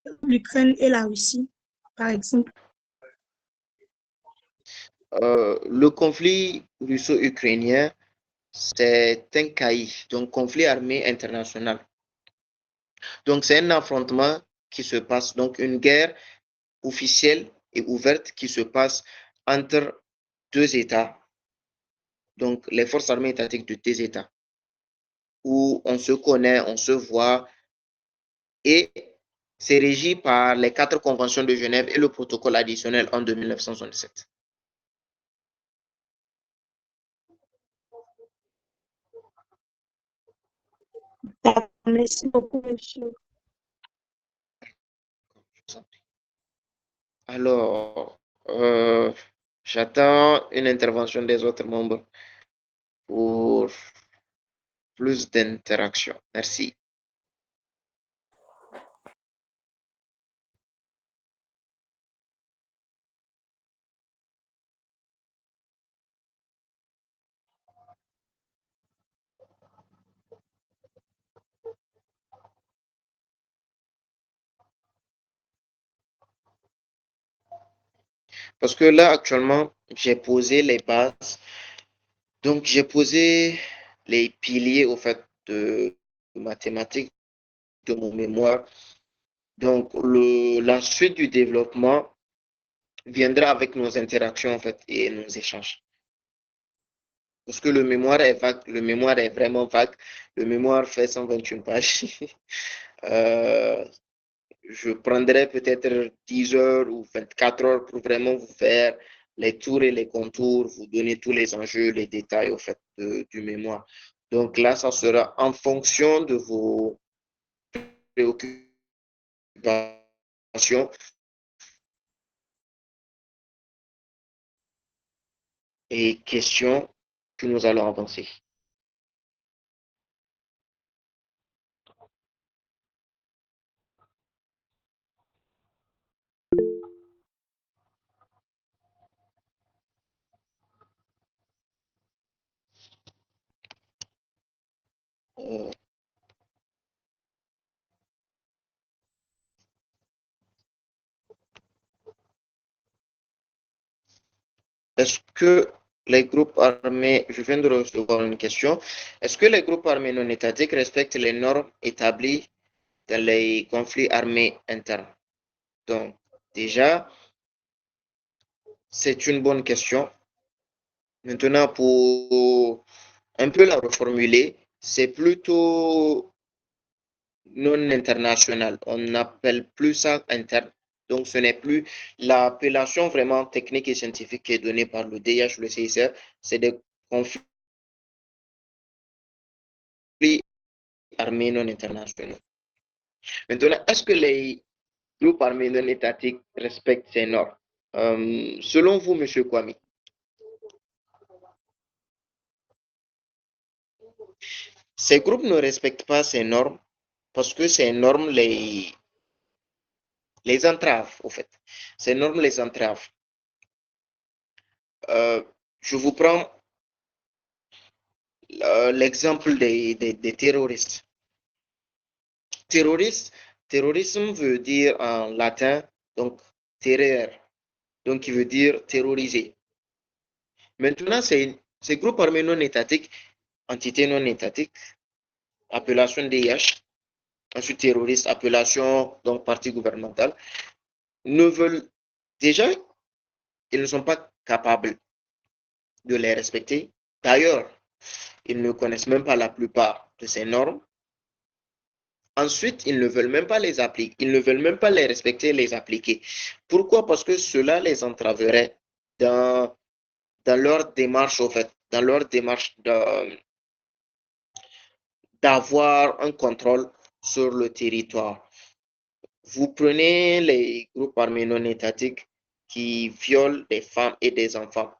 entre l'Ukraine et la Russie, par exemple. Le conflit russo-ukrainien, c'est un CAI, donc conflit armé international. Donc c'est un affrontement qui se passe, donc une guerre officielle et ouverte qui se passe entre deux États, donc les forces armées étatiques de deux États, où on se connaît, on se voit, et c'est régi par les 4 conventions de Genève et le protocole additionnel en 1967. Merci beaucoup, monsieur. Alors, j'attends une intervention des autres membres pour plus d'interaction. Merci. Parce que là, actuellement, j'ai posé les bases. Donc, j'ai posé les piliers, au fait, de mathématiques, de mon mémoire. Donc, la suite du développement viendra avec nos interactions, en fait, et nos échanges. Parce que le mémoire est vague, le mémoire est vraiment vague. Le mémoire fait 121 pages. euh, je prendrai peut-être 10 heures ou 24 heures pour vraiment vous faire les tours et les contours, vous donner tous les enjeux, les détails, au fait, du mémoire. Donc là, ça sera en fonction de vos préoccupations et questions que nous allons avancer. Euh, Est-ce que les groupes armés, je viens de recevoir une question, est-ce que les groupes armés non étatiques respectent les normes établies dans les conflits armés internes? Donc, déjà, c'est une bonne question. Maintenant, pour un peu la reformuler, c'est plutôt non international. On n'appelle plus ça interne. Donc, ce n'est plus l'appellation vraiment technique et scientifique qui est donnée par le DH ou le CICR, c'est des conflits armés non internationaux. Maintenant, est-ce que les groupes armés non étatiques respectent ces normes? Selon vous, M. Kwame, ces groupes ne respectent pas ces normes parce que ces normes les entravent, au fait. Ces normes les entravent. Je vous prends l'exemple des terroristes. Terrorisme veut dire en latin, donc, terreur, donc il veut dire terroriser. Maintenant, ces groupes armés non étatiques, entités non étatiques, appellation DIH, ensuite terroriste, appellation donc parti gouvernemental, ne veulent déjà, ils ne sont pas capables de les respecter. D'ailleurs, ils ne connaissent même pas la plupart de ces normes. Ensuite, ils ne veulent même pas les appliquer, ils ne veulent même pas les respecter et les appliquer. Pourquoi? Parce que cela les entraverait dans leur démarche, au fait, dans leur démarche d'avoir un contrôle sur le territoire. Vous prenez les groupes armés non étatiques qui violent des femmes et des enfants.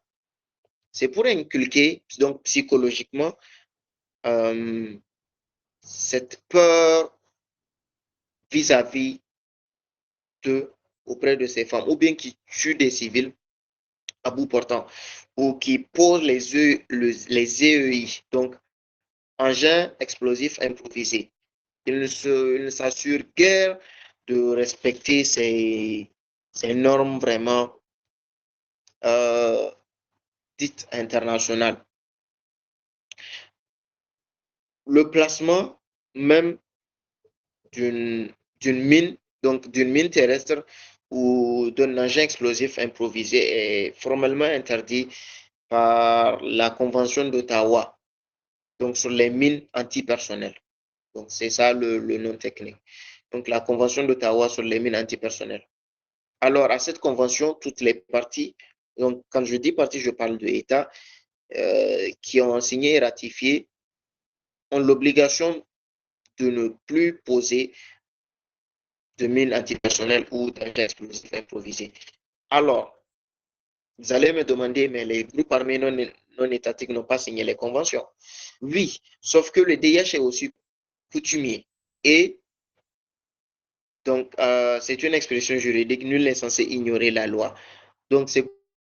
C'est pour inculquer, donc psychologiquement, cette peur vis-à-vis de, auprès de ces femmes, ou bien qui tuent des civils à bout portant, ou qui posent les EEI, donc engins explosifs improvisés. Ils ne s'assurent guère de respecter ces normes vraiment dites internationales. Le placement même d'une mine, donc d'une mine terrestre ou d'un engin explosif improvisé est formellement interdit par la Convention d'Ottawa, donc sur les mines antipersonnelles. Donc, c'est ça le nom technique. Donc, la Convention d'Ottawa sur les mines antipersonnelles. Alors, à cette convention, toutes les parties, donc quand je dis parties, je parle de États qui ont signé et ratifié, ont l'obligation de ne plus poser de mines antipersonnelles ou d'engins explosifs improvisés. Alors, vous allez me demander, mais les groupes armés non étatiques n'ont pas signé les conventions. Oui, sauf que le DIH est aussi coutumier. Et donc, c'est une expression juridique, nul n'est censé ignorer la loi. Donc, ces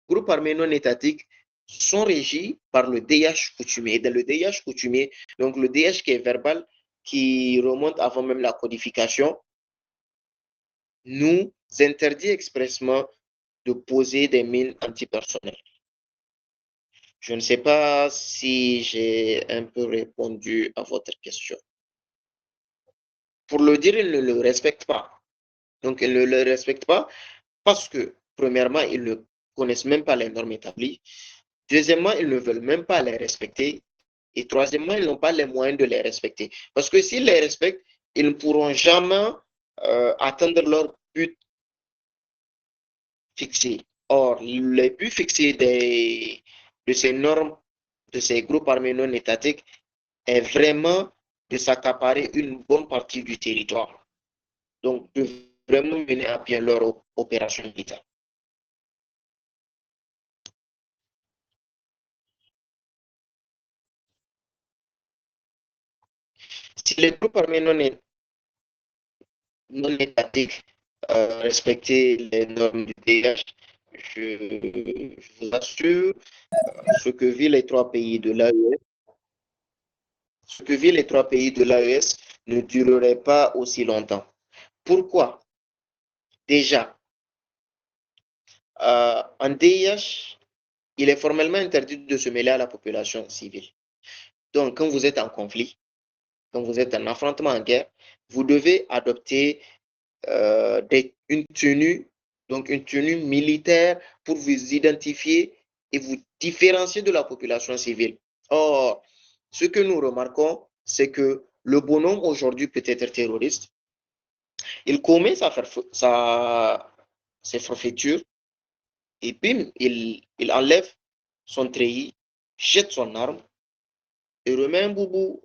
groupes armés non étatiques sont régis par le DIH coutumier. Et dans le DIH coutumier, donc le DIH qui est verbal, qui remonte avant même la codification, nous interdit expressement de poser des mines antipersonnelles. Je ne sais pas si j'ai un peu répondu à votre question. Pour le dire, ils ne le respectent pas. Donc, ils ne le respectent pas parce que, premièrement, ils ne connaissent même pas les normes établies. Deuxièmement, ils ne veulent même pas les respecter. Et troisièmement, ils n'ont pas les moyens de les respecter. Parce que s'ils les respectent, ils ne pourront jamais atteindre leur but fixé. Or, le but fixé de ces normes, de ces groupes armés non étatiques, est vraiment de s'accaparer une bonne partie du territoire. Donc, de vraiment mener à bien leur opération militaire. Si les groupes armés non étatiques respectaient les normes du DH, je vous assure, ce que vivent les trois pays de l'AES, ce que vivent les trois pays de l'AES ne durerait pas aussi longtemps. Pourquoi? Déjà, en DIH, il est formellement interdit de se mêler à la population civile. Donc, quand vous êtes en conflit, quand vous êtes en affrontement en guerre, vous devez adopter une tenue, donc une tenue militaire pour vous identifier et vous différencier de la population civile. Or, ce que nous remarquons, c'est que le bonhomme aujourd'hui peut être terroriste. Il commet ses forfaitures et bim, il enlève son treillis, jette son arme et remet un boubou,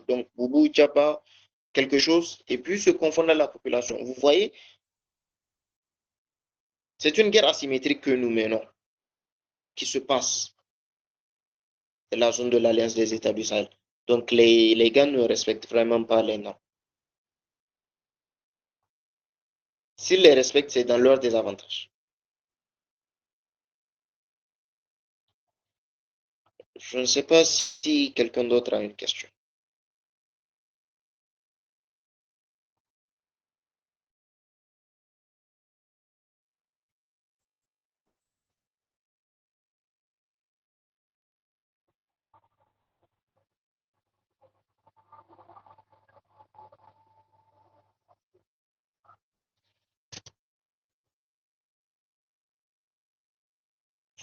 donc boubou, tchapa, quelque chose, et puis se confondre à la population. Vous voyez, c'est une guerre asymétrique que nous menons, qui se passe dans la zone de l'Alliance des États du Sahel. Donc les gars ne respectent vraiment pas les normes. S'ils les respectent, c'est dans leur désavantage. Je ne sais pas si quelqu'un d'autre a une question.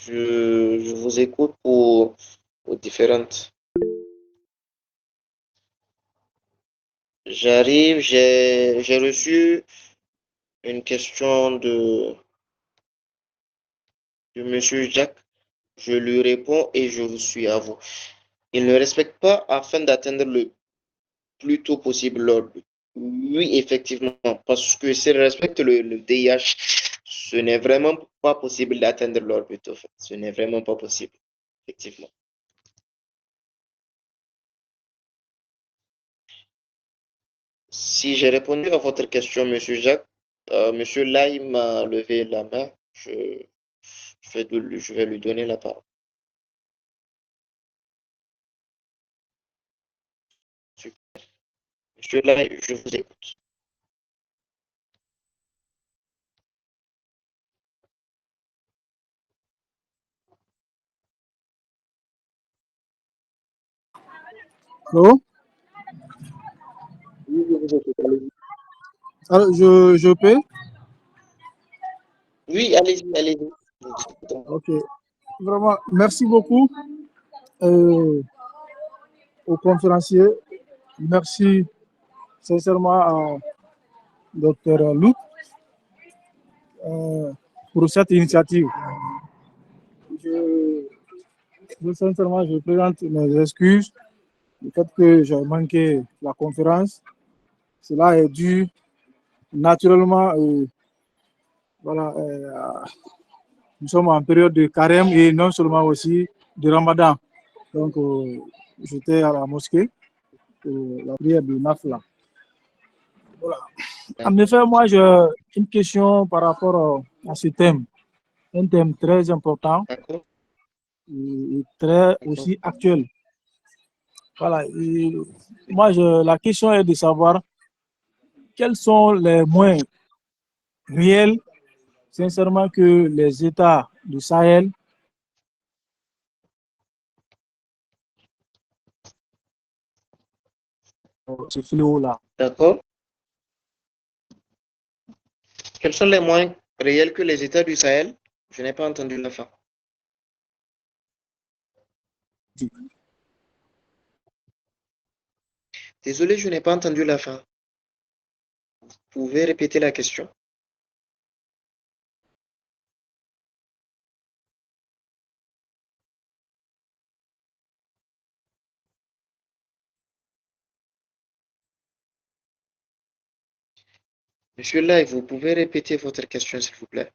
Je vous écoute pour différentes. J'arrive, j'ai reçu une question de Monsieur Jacques. Je lui réponds et je vous suis à vous. Il ne respecte pas afin d'atteindre le plus tôt possible leur but. Oui, effectivement, parce que s'ils respectent le DIH, ce n'est vraiment pas possible d'atteindre leur but. En fait. Ce n'est vraiment pas possible, effectivement. Si j'ai répondu à votre question, Monsieur Jacques, Monsieur Lai m'a levé la main. Je vais lui donner la parole. Super. Monsieur Lai, je vous écoute. Allô? Oui, je vous écoute. Allez-y. Alors, je peux? Oui, allez-y, allez-y. Ok. Vraiment, merci beaucoup aux conférenciers. Merci sincèrement à Dr. Luc pour cette initiative. Je, sincèrement, je présente mes excuses du fait que j'ai manqué la conférence. Cela est dû naturellement, voilà, nous sommes en période de carême et non seulement aussi de Ramadan. Donc, j'étais à la mosquée pour la prière de Nafla. Voilà. En effet, moi, j'ai une question par rapport à ce thème. Un thème très important et très aussi actuel. Voilà. Et moi, la question est de savoir quels sont les moyens réels, sincèrement, que les États du Sahel ce fléau-là. D'accord. Quels sont les moyens réels que les États du Sahel? Je n'ai pas entendu la fin. Désolé, je n'ai pas entendu la fin. Vous pouvez répéter la question? Monsieur Live, vous pouvez répéter votre question, s'il vous plaît?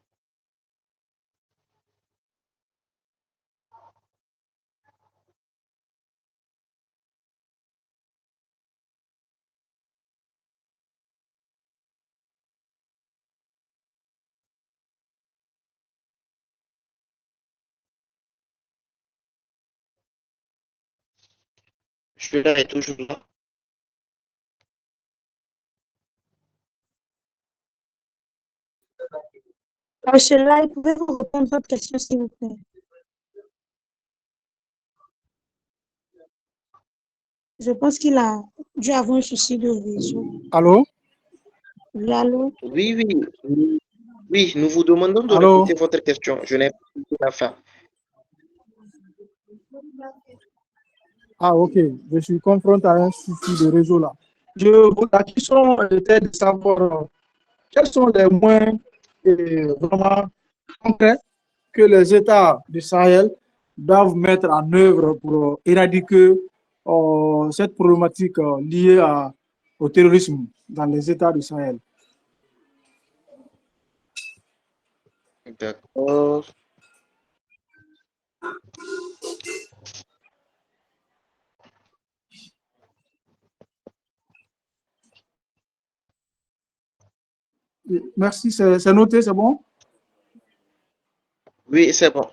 Monsieur Live est toujours là? Monsieur Lai, pouvez-vous répondre à votre question, s'il vous plaît? Je pense qu'il a dû avoir un souci de réseau. Allô? Oui, allô? Oui, oui. Oui, nous vous demandons de Allô? répéter votre question. Je n'ai pas entendu la fin. Ah, ok. Je suis confronté à un souci de réseau là. La question était de savoir quels sont les moyens vraiment concrets que les États du Sahel doivent mettre en œuvre pour éradiquer cette problématique liée au terrorisme dans les États du Sahel. D'accord. Merci, c'est noté, c'est bon? Oui, c'est bon.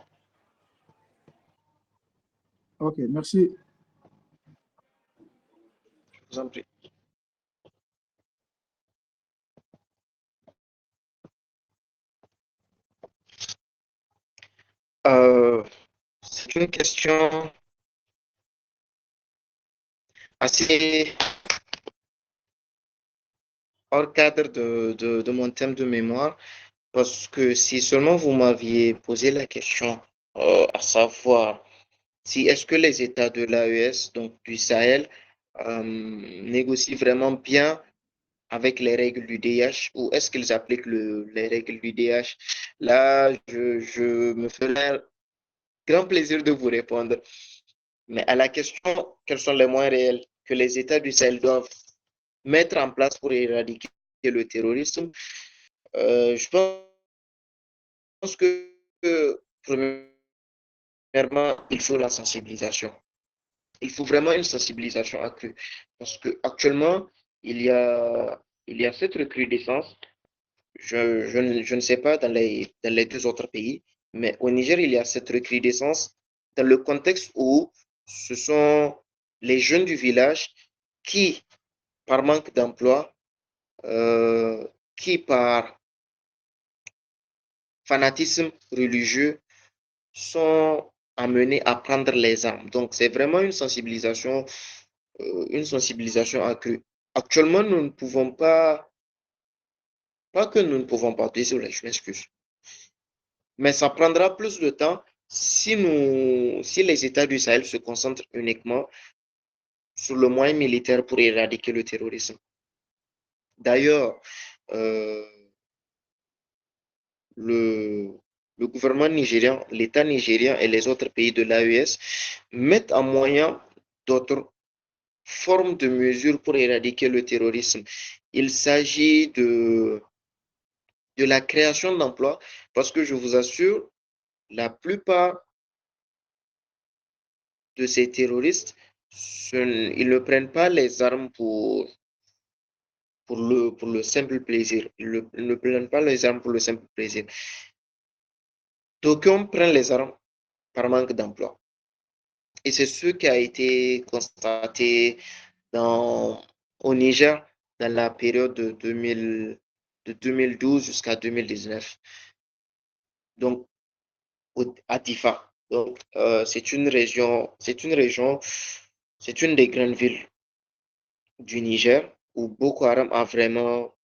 Ok, merci. Je vous en prie. C'est une question assez hors cadre de mon thème de mémoire, parce que si seulement vous m'aviez posé la question, à savoir si est-ce que les États de l'AES, donc du Sahel, négocient vraiment bien avec les règles du DH ou est-ce qu'ils appliquent les règles du DH? Là, je me ferai un grand plaisir de vous répondre. Mais à la question, quels sont les moyens réels que les États du Sahel doivent mettre en place pour éradiquer le terrorisme? Je pense que, premièrement, il faut la sensibilisation. Il faut vraiment une sensibilisation accrue. Parce qu'actuellement, il y a, il y a cette recrudescence. Je ne sais pas dans les deux autres pays, mais au Niger, il y a cette recrudescence dans le contexte où ce sont les jeunes du village qui, par manque d'emploi, qui, par fanatisme religieux, sont amenés à prendre les armes. Donc, c'est vraiment une sensibilisation accrue. Actuellement, nous ne pouvons pas que nous ne pouvons pas, désolé, je m'excuse, mais ça prendra plus de temps si les États du Sahel se concentrent uniquement sur le moyen militaire pour éradiquer le terrorisme. D'ailleurs, le gouvernement nigérien, l'État nigérien et les autres pays de l'AES mettent en moyen d'autres formes de mesures pour éradiquer le terrorisme. Il s'agit de la création d'emplois, parce que je vous assure, la plupart de ces terroristes, ils ne prennent pas les armes pour le simple plaisir. Ils ne prennent pas les armes pour le simple plaisir. D'aucuns prennent les armes par manque d'emploi. Et c'est ce qui a été constaté au Niger dans la période de 2012 jusqu'à 2019. Donc, à Difa. Donc, c'est une région, c'est une des grandes villes du Niger où Boko Haram a vraiment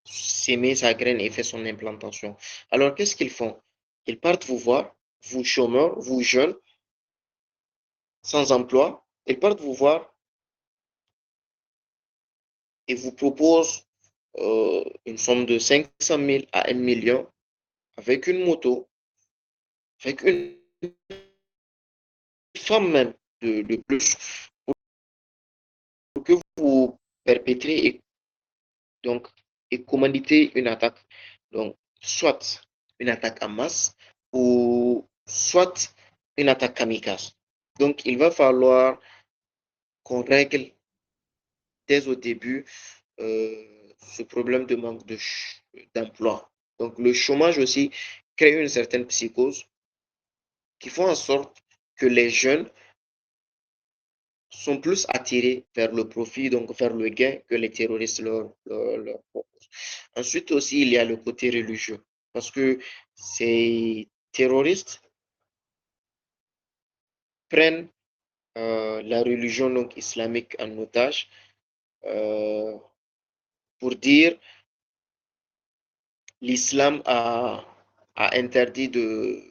s'aimer sa graine et fait son implantation. Alors, qu'est-ce qu'ils font? Ils partent vous voir, vous chômeurs, vous jeunes, sans emploi. Ils partent vous voir et vous proposent une somme de 500 000 à 1 million avec une moto, avec une femme même de plus pour que vous perpétrez donc, et commanditer une attaque. Donc, soit une attaque en masse ou soit une attaque kamikaze. Donc, il va falloir qu'on règle dès au début ce problème de manque d'emploi. Donc, le chômage aussi crée une certaine psychose qui fait en sorte que les jeunes sont plus attirés vers le profit, donc vers le gain que les terroristes leur proposent. Ensuite aussi, il y a le côté religieux, parce que ces terroristes prennent la religion donc islamique en otage euh, pour dire l'islam a interdit de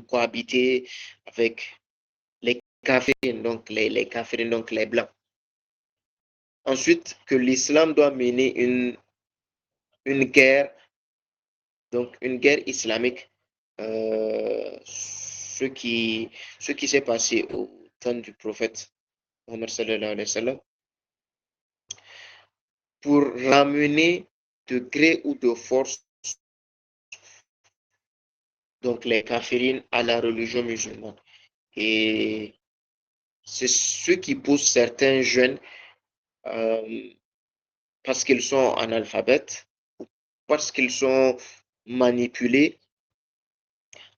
cohabiter avec les kafirines, donc les kafirines, donc les blancs. Ensuite, que l'islam doit mener une guerre, donc une guerre islamique, ce qui s'est passé au temps du prophète Mohammed sallallahu alayhi wa sallam, pour ramener de gré ou de force donc les kafirines à la religion musulmane. Et c'est ce qui pousse certains jeunes, euh, parce qu'ils sont analphabètes, parce qu'ils sont manipulés,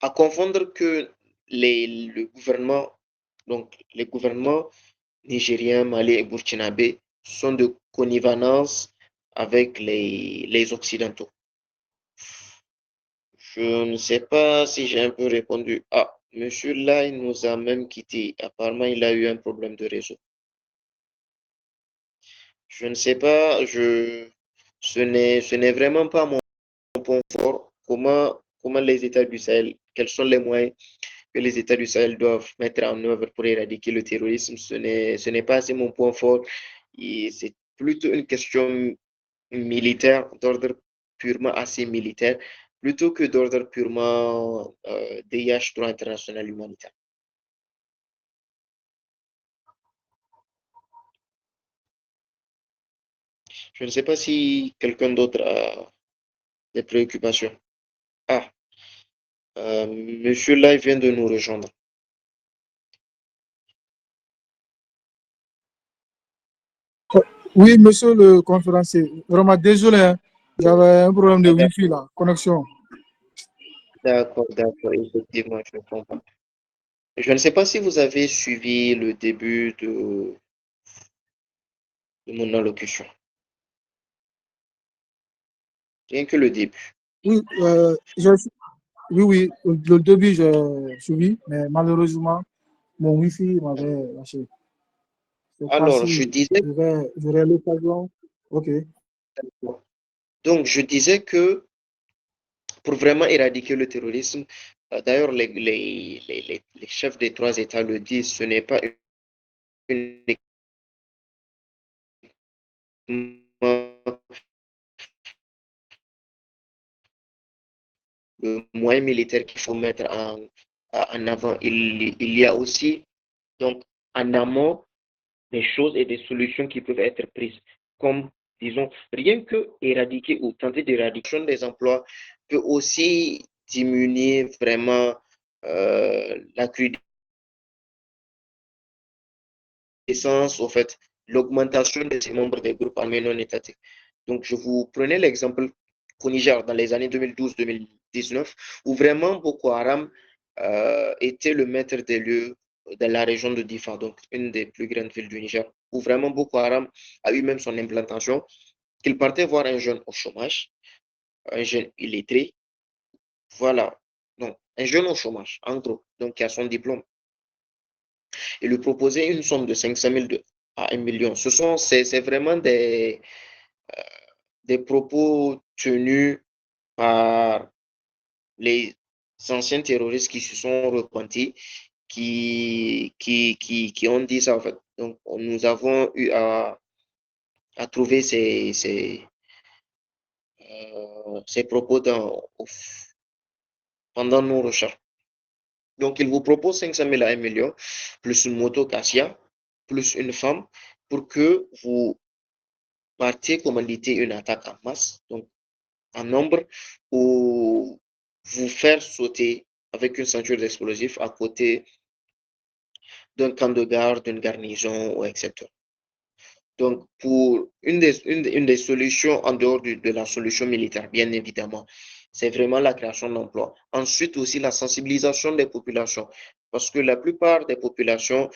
à confondre que le gouvernement, donc les gouvernements nigériens, mali et burkinabé sont de connivence avec les Occidentaux. Je ne sais pas si j'ai un peu répondu. Ah, monsieur là, il nous a même quitté. Apparemment, il a eu un problème de réseau. Je ne sais pas, ce n'est vraiment pas mon point fort. Comment les États du Sahel, quels sont les moyens que les États du Sahel doivent mettre en œuvre pour éradiquer le terrorisme? Ce n'est pas assez mon point fort. C'est plutôt une question militaire, d'ordre purement assez militaire, plutôt que d'ordre purement DIH, droit international humanitaire. Je ne sais pas si quelqu'un d'autre a des préoccupations. Ah, monsieur là, il vient de nous rejoindre. Oui, monsieur le conférencier, vraiment désolé, hein. J'avais un problème de Wi-Fi là, connexion. D'accord, effectivement, je comprends. Je ne sais pas si vous avez suivi le début de mon allocution. Rien que le début. Oui, oui, le début j'ai suivi, mais malheureusement, mon Wi-Fi m'avait lâché. Je ne sais pas Alors, je si disais, j'aurai l'occasion. Ok. donc, je disais que pour vraiment éradiquer le terrorisme. D'ailleurs, les chefs des 3 États le disent, ce n'est pas une le moyen militaire qu'il faut mettre en avant. Il y a aussi, donc, en amont, des choses et des solutions qui peuvent être prises, comme, disons, rien que éradiquer ou tenter d'éradiquer des emplois peut aussi diminuer vraiment la recrudescence, au fait, l'augmentation de ces membres des groupes armés non étatiques. Donc, je vous prenais l'exemple au Niger dans les années 2012-2019, où vraiment Boko Haram était le maître des lieux dans la région de Difa, donc une des plus grandes villes du Niger, où vraiment Boko Haram a eu même son implantation, qu'il partait voir un jeune au chômage, un jeune illettré, voilà, donc un jeune au chômage, en gros, donc qui a son diplôme, et lui proposer une somme de 500 000 à 1 million. C'est vraiment des propos tenus par les anciens terroristes qui se sont repentis, qui ont dit ça en fait. Donc, nous avons eu à trouver ces propos pendant nos recherches. Donc, il vous propose 500 000 à 1 million, plus une moto Cassia, plus une femme, pour que vous partiez commanditer une attaque en masse, donc en nombre, ou vous faire sauter avec une ceinture d'explosifs à côté d'un camp de garde, d'une garnison, etc. Donc, pour une des solutions en dehors de la solution militaire, bien évidemment, c'est vraiment la création d'emplois. Ensuite, aussi la sensibilisation des populations, parce que la plupart des populations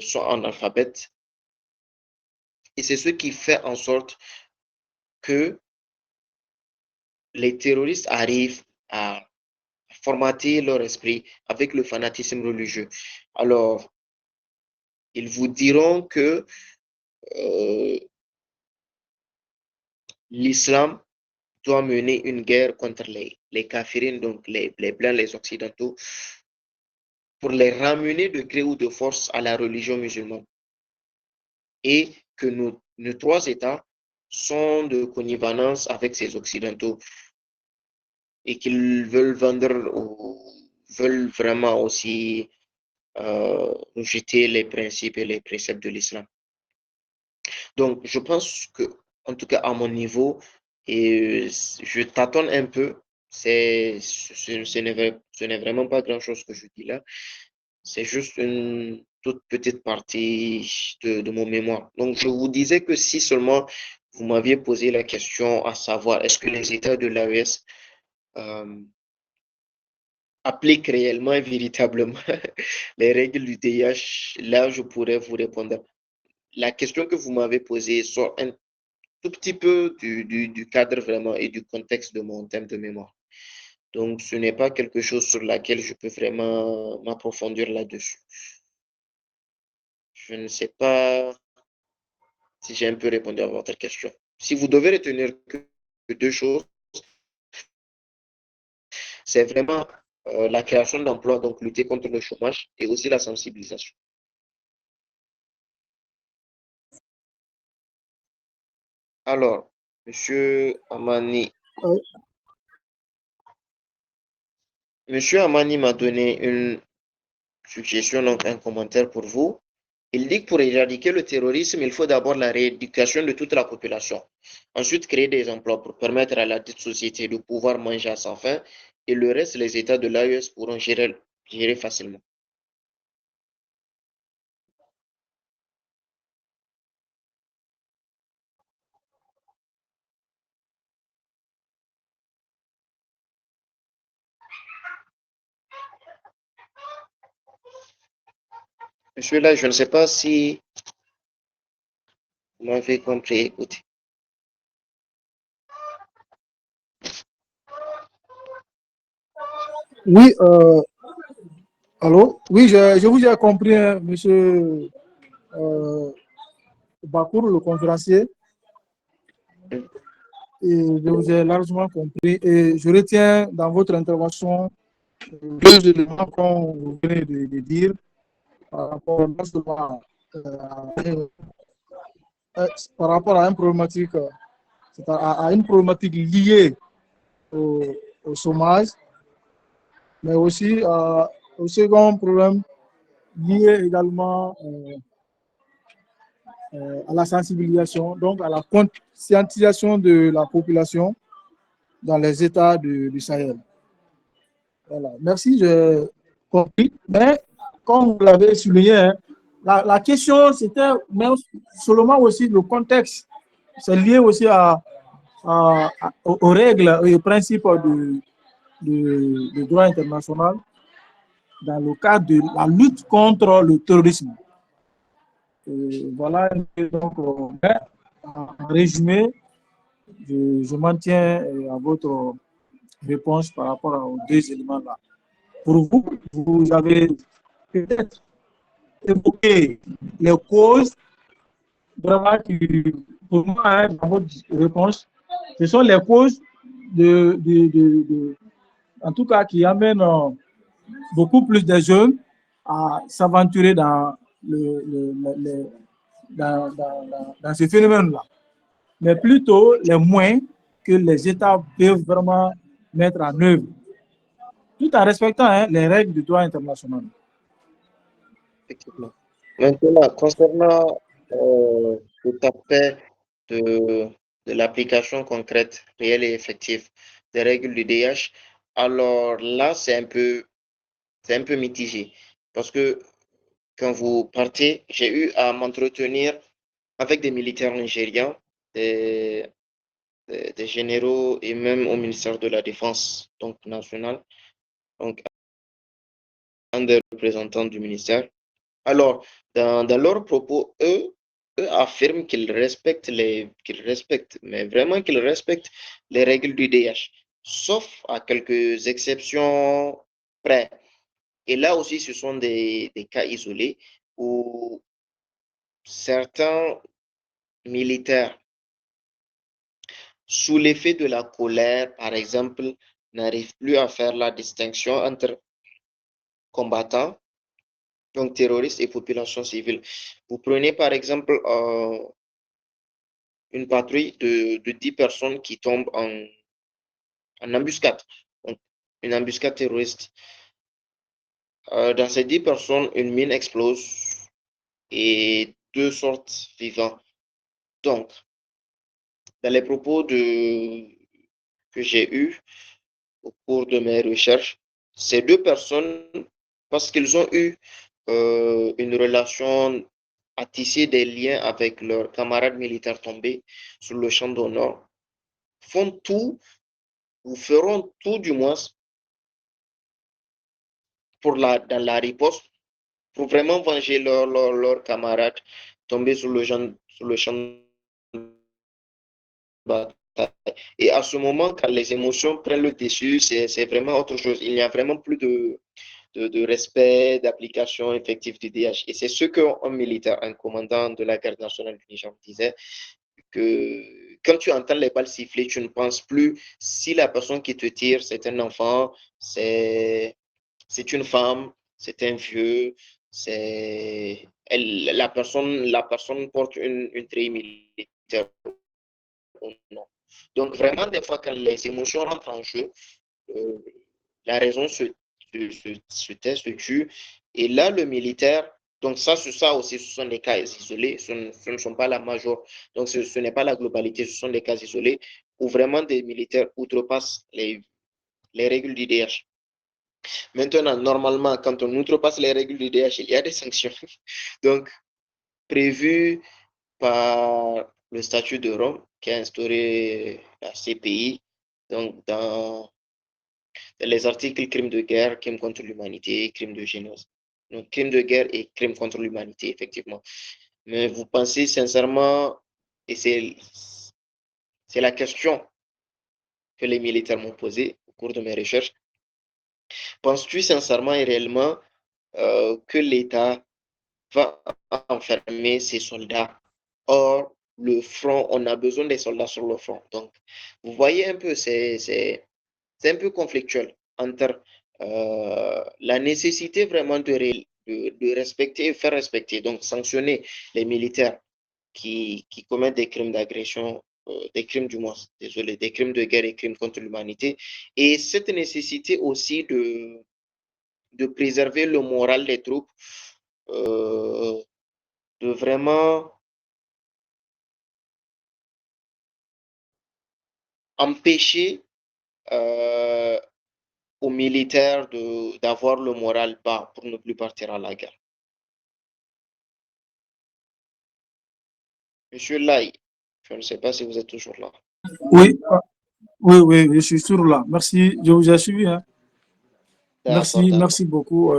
sont analphabètes et c'est ce qui fait en sorte que les terroristes arrivent à formater leur esprit avec le fanatisme religieux. Alors, ils vous diront que l'islam doit mener une guerre contre les kafirines, donc les blancs, les occidentaux, pour les ramener de gré ou de force à la religion musulmane. Et que nos 3 États sont de connivence avec ces occidentaux et qu'ils veulent vendre ou veulent vraiment aussi rejeter les principes et les préceptes de l'islam. Donc, je pense que, en tout cas à mon niveau, et je tâtonne un peu, ce n'est vraiment pas grand-chose que je dis là, c'est juste une toute petite partie de mon mémoire. Donc, je vous disais que si seulement vous m'aviez posé la question à savoir est-ce que les États de l'AES appliquent réellement et véritablement les règles du TIH, là, je pourrais vous répondre. La question que vous m'avez posée sort un tout petit peu du cadre vraiment et du contexte de mon thème de mémoire. Donc, ce n'est pas quelque chose sur laquelle je peux vraiment m'approfondir là-dessus. Je ne sais pas si j'ai un peu répondu à votre question. Si vous devez retenir que 2 choses, c'est vraiment la création d'emplois, donc lutter contre le chômage et aussi la sensibilisation. Alors, Monsieur Amani, Monsieur Amani m'a donné une suggestion, donc un commentaire pour vous. Il dit que pour éradiquer le terrorisme, il faut d'abord la rééducation de toute la population. Ensuite, créer des emplois pour permettre à la dite société de pouvoir manger à sa faim. Et le reste, les États de l'AES pourront gérer facilement. Monsieur là, je ne sais pas si vous m'avez compris. Écoutez. Oui, allô? Oui, je vous ai compris, hein, monsieur Bakour, le conférencier. et je vous ai largement compris. Et je retiens dans votre intervention deux éléments qu'on vous venez de dire par rapport non seulement par rapport à une problématique, à une problématique liée au, au chômage, mais aussi au second problème lié également à la sensibilisation, donc à la conscientisation de la population dans les États du Sahel. Voilà. Merci, j'ai compris. Mais comme vous l'avez souligné, hein, la question, c'était seulement aussi le contexte. C'est lié aussi aux règles et aux principes du droit international dans le cadre de la lutte contre le terrorisme. Et voilà, donc, en résumé, je m'en tiens à votre réponse par rapport aux deux éléments-là. Pour vous, vous avez peut-être évoqué les causes, vraiment, pour moi, hein, dans votre réponse, ce sont les causes en tout cas, qui amènent beaucoup plus de jeunes à s'aventurer dans dans ce phénomène-là, mais plutôt les moyens que les États peuvent vraiment mettre en œuvre, tout en respectant, hein, les règles du droit international. Effectivement. Maintenant, concernant cet aspect de, de l'application concrète, réelle et effective des règles du DH, alors là, c'est un peu mitigé. Parce que quand vous partez, j'ai eu à m'entretenir avec des militaires nigérians, des, des généraux et même au ministère de la Défense donc nationale, donc un des représentants du ministère. Alors, dans leurs propos, eux affirment qu'ils respectent, mais vraiment qu'ils respectent les règles du DH, sauf à quelques exceptions près. Et là aussi, ce sont des cas isolés où certains militaires, sous l'effet de la colère, par exemple, n'arrivent plus à faire la distinction entre combattants, donc terroristes et population civile. Vous prenez par exemple une patrouille de 10 personnes qui tombent en embuscade, donc une embuscade terroriste. Dans ces 10 personnes, une mine explose et deux sortent vivants. Donc, dans les propos que j'ai eus au cours de mes recherches, ces deux personnes, parce qu'ils ont eu une relation à tisser des liens avec leurs camarades militaires tombés sur le champ d'honneur, font tout ou feront tout du moins dans la riposte pour vraiment venger leurs camarades tombés sur le champ de bataille. Et à ce moment, quand les émotions prennent le dessus, c'est vraiment autre chose. Il n'y a vraiment plus de respect, d'application effective du DH. Et c'est ce qu'un militaire, un commandant de la garde nationale du Niger disait, que quand tu entends les balles siffler, tu ne penses plus si la personne qui te tire, c'est un enfant, c'est une femme, c'est un vieux, la personne porte une treillis militaire ou non. Donc vraiment, des fois, quand les émotions rentrent en jeu, euh, la raison se tait, se tue. Et là, le militaire, donc ça aussi, ce sont des cas isolés, ce ne sont pas la major, donc ce n'est pas la globalité, ce sont des cas isolés où vraiment des militaires outrepassent les règles du DH. Maintenant, normalement, quand on outrepasse les règles du DH, il y a des sanctions. Donc, prévues par le statut de Rome qui a instauré la CPI, donc dans les articles crimes de guerre, crimes contre l'humanité, crimes de génocide. Donc, crimes de guerre et crimes contre l'humanité, effectivement. Mais vous pensez sincèrement, et c'est la question que les militaires m'ont posée au cours de mes recherches, penses-tu sincèrement et réellement que l'État va enfermer ses soldats hors le front, on a besoin des soldats sur le front. Donc, vous voyez un peu, c'est un peu conflictuel entre la nécessité vraiment de respecter et faire respecter, donc sanctionner les militaires qui commettent des crimes d'agression, des crimes du moins, désolé, des crimes de guerre et crimes contre l'humanité, et cette nécessité aussi de préserver le moral des troupes, de vraiment empêcher aux militaires d'avoir le moral bas pour ne plus partir à la guerre. Monsieur Lai, je ne sais pas si vous êtes toujours là. Oui, oui, je suis toujours là. Merci, je vous ai suivi, hein. Merci beaucoup.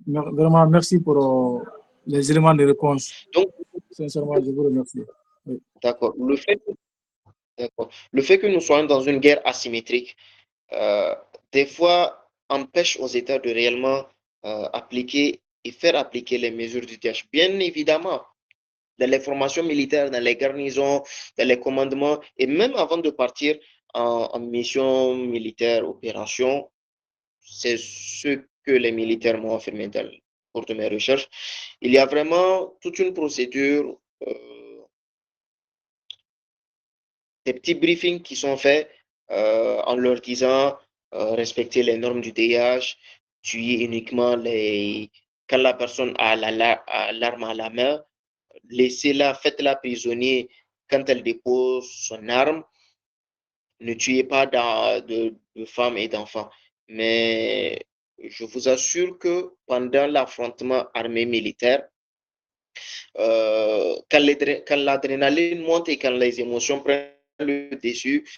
Vraiment, merci pour les éléments de réponse. Donc, sincèrement, je vous remercie. Oui. D'accord. Le fait que nous soyons dans une guerre asymétrique, des fois, empêche aux États de réellement appliquer et faire appliquer les mesures du DH. Bien évidemment, dans les formations militaires, dans les garnisons, dans les commandements, et même avant de partir en mission militaire, opération, c'est ce que les militaires m'ont affirmé dans le cours de mes recherches. Il y a vraiment toute une procédure, des petits briefings qui sont faits en leur disant respecter les normes du DH, tuer uniquement quand la personne a l'arme à la main, laissez-la, faites-la prisonnier quand elle dépose son arme, ne tuez pas de femmes et d'enfants. Mais je vous assure que pendant l'affrontement armé-militaire, quand l'adrénaline monte et quand les émotions prennent le dessus,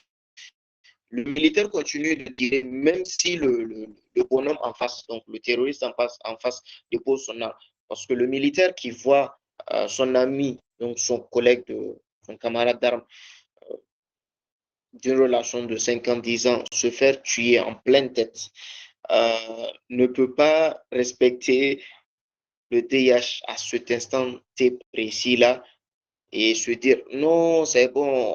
le militaire continue de tirer, même si le bonhomme en face, donc le terroriste en face dépose son arme. Parce que le militaire qui voit son ami, donc son collègue, son camarade d'armes, d'une relation de 5 ans, 10 ans, se faire tuer en pleine tête, ne peut pas respecter le DH à cet instant T précis-là et se dire non, c'est bon,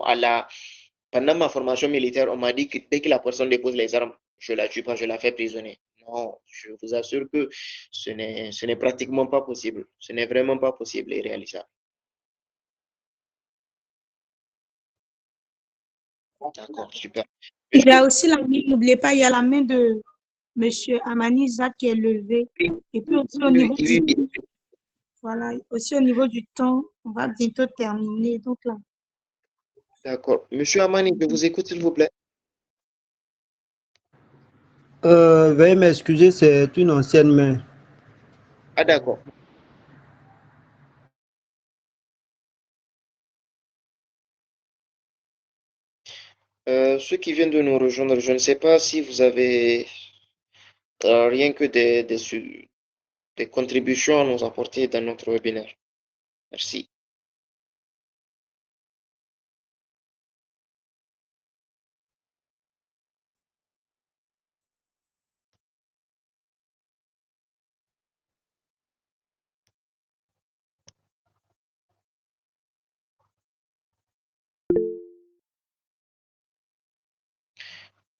pendant ma formation militaire, on m'a dit que dès que la personne dépose les armes, je ne la tue pas, je la fais prisonnier. Non, je vous assure que ce n'est pratiquement pas possible. Ce n'est vraiment pas possible et réalisable. D'accord, super. Il y a aussi la main, n'oubliez pas, il y a la main de M. Amani Zak qui est levée. Et puis aussi au niveau voilà, aussi au niveau du temps, on va bientôt terminer. Donc là. D'accord. Monsieur Amani, je vous écoute, s'il vous plaît. Veuillez m'excuser, c'est une ancienne main. Ah, d'accord. Ceux qui viennent de nous rejoindre, je ne sais pas si vous avez rien que des contributions à nous apporter dans notre webinaire. Merci.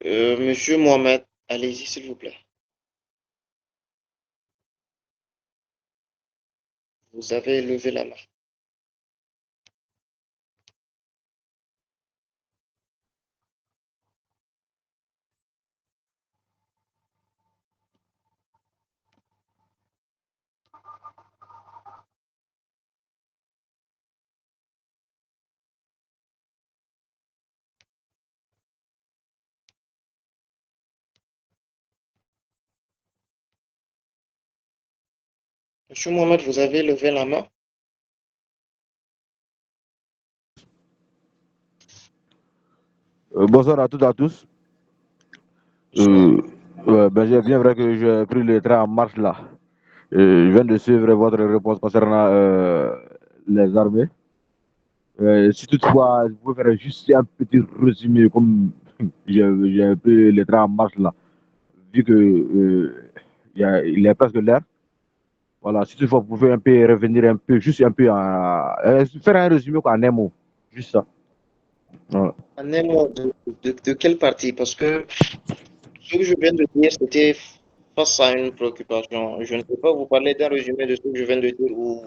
Monsieur Mohamed, allez-y, s'il vous plaît. Vous avez levé la main. Monsieur Mohamed, vous avez levé la main? Bonsoir à toutes et à tous. C'est bien vrai que j'ai pris le train en marche là. Je viens de suivre votre réponse concernant les armées. Si toutefois, vous pouvez faire juste un petit résumé comme j'ai pris le train en marche là, vu que il est presque l'heure. Voilà, si toutefois vous pouvez un peu revenir un peu, juste un peu, faire un résumé quoi, en un mot, juste ça. Voilà. En un mot, de quelle partie? Parce que ce que je viens de dire, c'était face à une préoccupation. Je ne peux pas vous parler d'un résumé de ce que je viens de dire ou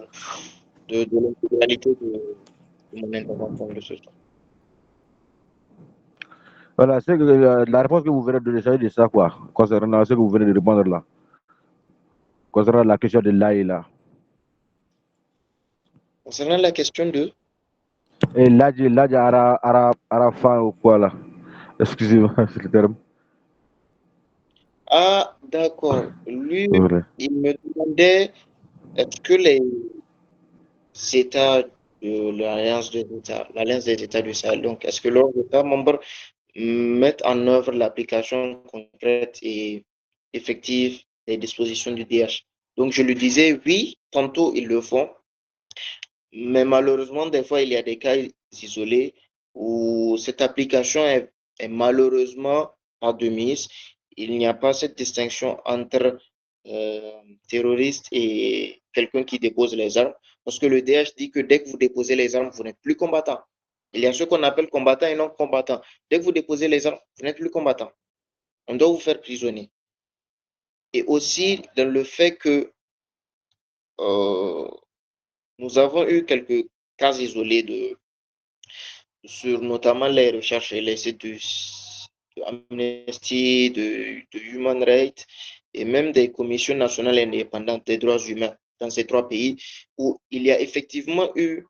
de l'intégralité de mon intervention de ce soir. Voilà, c'est que la réponse que vous venez de donner, c'est de ça quoi, concernant ce que vous venez de répondre là, concernant la question de l'AI là. Concernant la question de... Et l'AI ara fin ou quoi là? Excusez-moi, c'est le terme. Ah, d'accord. Lui, Voilà. il me demandait est-ce que les États de l'Alliance des États du Sahel, donc est-ce que leurs États membres mettent en œuvre l'application concrète et effective des dispositions du DH? Donc je lui disais oui, tantôt ils le font, mais malheureusement, des fois, il y a des cas isolés où cette application est malheureusement pas de mise. Il n'y a pas cette distinction entre terroriste et quelqu'un qui dépose les armes. Parce que le DH dit que dès que vous déposez les armes, vous n'êtes plus combattant. Il y a ce qu'on appelle combattant et non combattant. Dès que vous déposez les armes, vous n'êtes plus combattant. On doit vous faire prisonnier. Et aussi dans le fait que euh, nous avons eu quelques cas isolés sur notamment les recherches et les sites de Amnesty, de Human Rights et même des commissions nationales indépendantes des droits humains dans ces trois pays où il y a effectivement eu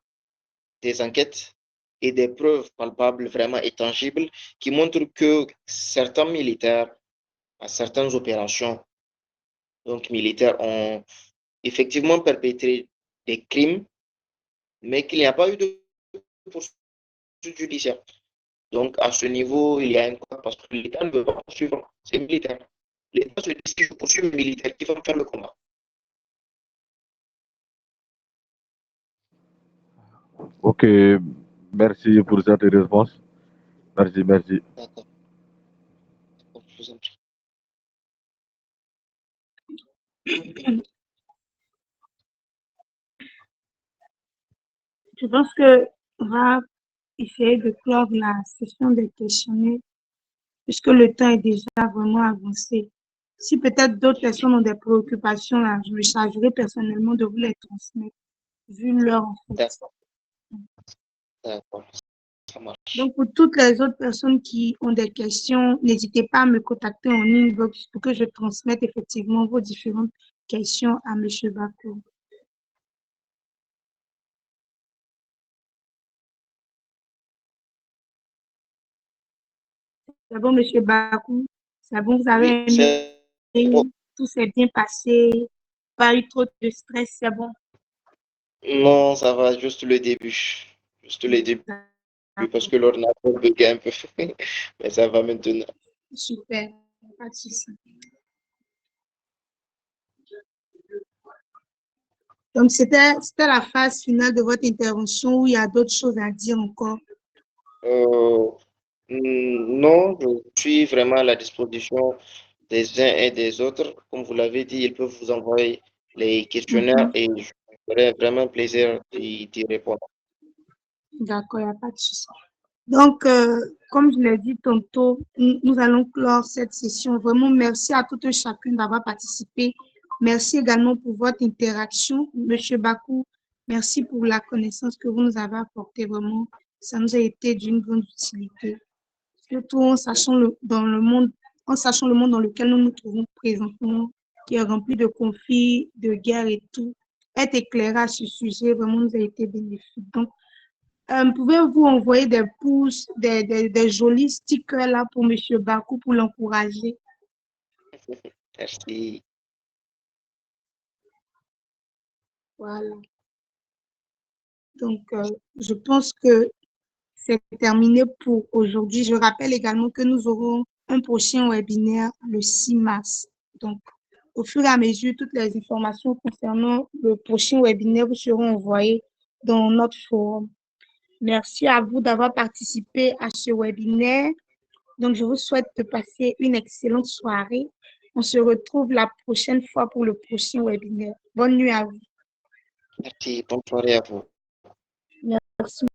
des enquêtes et des preuves palpables, vraiment et tangibles, qui montrent que certains militaires, à certaines opérations donc militaires, ont effectivement perpétré des crimes, mais qu'il n'y a pas eu de poursuite judiciaire. Donc, à ce niveau, il y a un cas parce que l'État ne veut pas poursuivre ses militaires. L'État se dit si je poursuis mes militaires, qui vont faire le combat. Ok, merci pour cette réponse. Merci, merci. D'accord. Je vous en prie. Je pense que on va essayer de clore la session des questionnaires puisque le temps est déjà vraiment avancé. Si peut-être d'autres personnes ont des préoccupations, là, je me chargerai personnellement de vous les transmettre, vu l'heure en fait. D'accord. D'accord. Ça marche. Donc, pour toutes les autres personnes qui ont des questions, n'hésitez pas à me contacter en inbox pour que je transmette effectivement vos différentes questions à M. Bakou. C'est bon, M. Bakou? C'est bon, vous avez Oui, aimé? c'est bon. Tout s'est bien passé? Pas eu trop de stress, c'est bon? Non, ça va, juste le début. Juste le début, parce que l'ordinateur bug un peu. Mais ça va maintenant. Super, pas de souci. Donc, c'était la phase finale de votre intervention où il y a d'autres choses à dire encore. Non, je suis vraiment à la disposition des uns et des autres. Comme vous l'avez dit, ils peuvent vous envoyer les questionnaires et je ferai vraiment plaisir d'y répondre. D'accord, il n'y a pas de souci. Donc, comme je l'ai dit tantôt, nous allons clore cette session. Vraiment, merci à toutes et chacune d'avoir participé. Merci également pour votre interaction. Monsieur Bakou, merci pour la connaissance que vous nous avez apportée. Vraiment, ça nous a été d'une grande utilité. Surtout en sachant en sachant le monde dans lequel nous nous trouvons présentement, qui est rempli de conflits, de guerres et tout. Être éclairé à ce sujet, vraiment, nous a été bénéfique. Donc, pouvez-vous envoyer des pouces, des jolis stickers là pour M. Bakou pour l'encourager? Merci. Voilà. Donc, je pense que c'est terminé pour aujourd'hui. Je rappelle également que nous aurons un prochain webinaire le 6 mars. Donc, au fur et à mesure, toutes les informations concernant le prochain webinaire vous seront envoyées dans notre forum. Merci à vous d'avoir participé à ce webinaire. Donc, je vous souhaite de passer une excellente soirée On se retrouve la prochaine fois pour le prochain webinaire. Bonne nuit à vous. Merci. Bonne soirée à vous. Merci.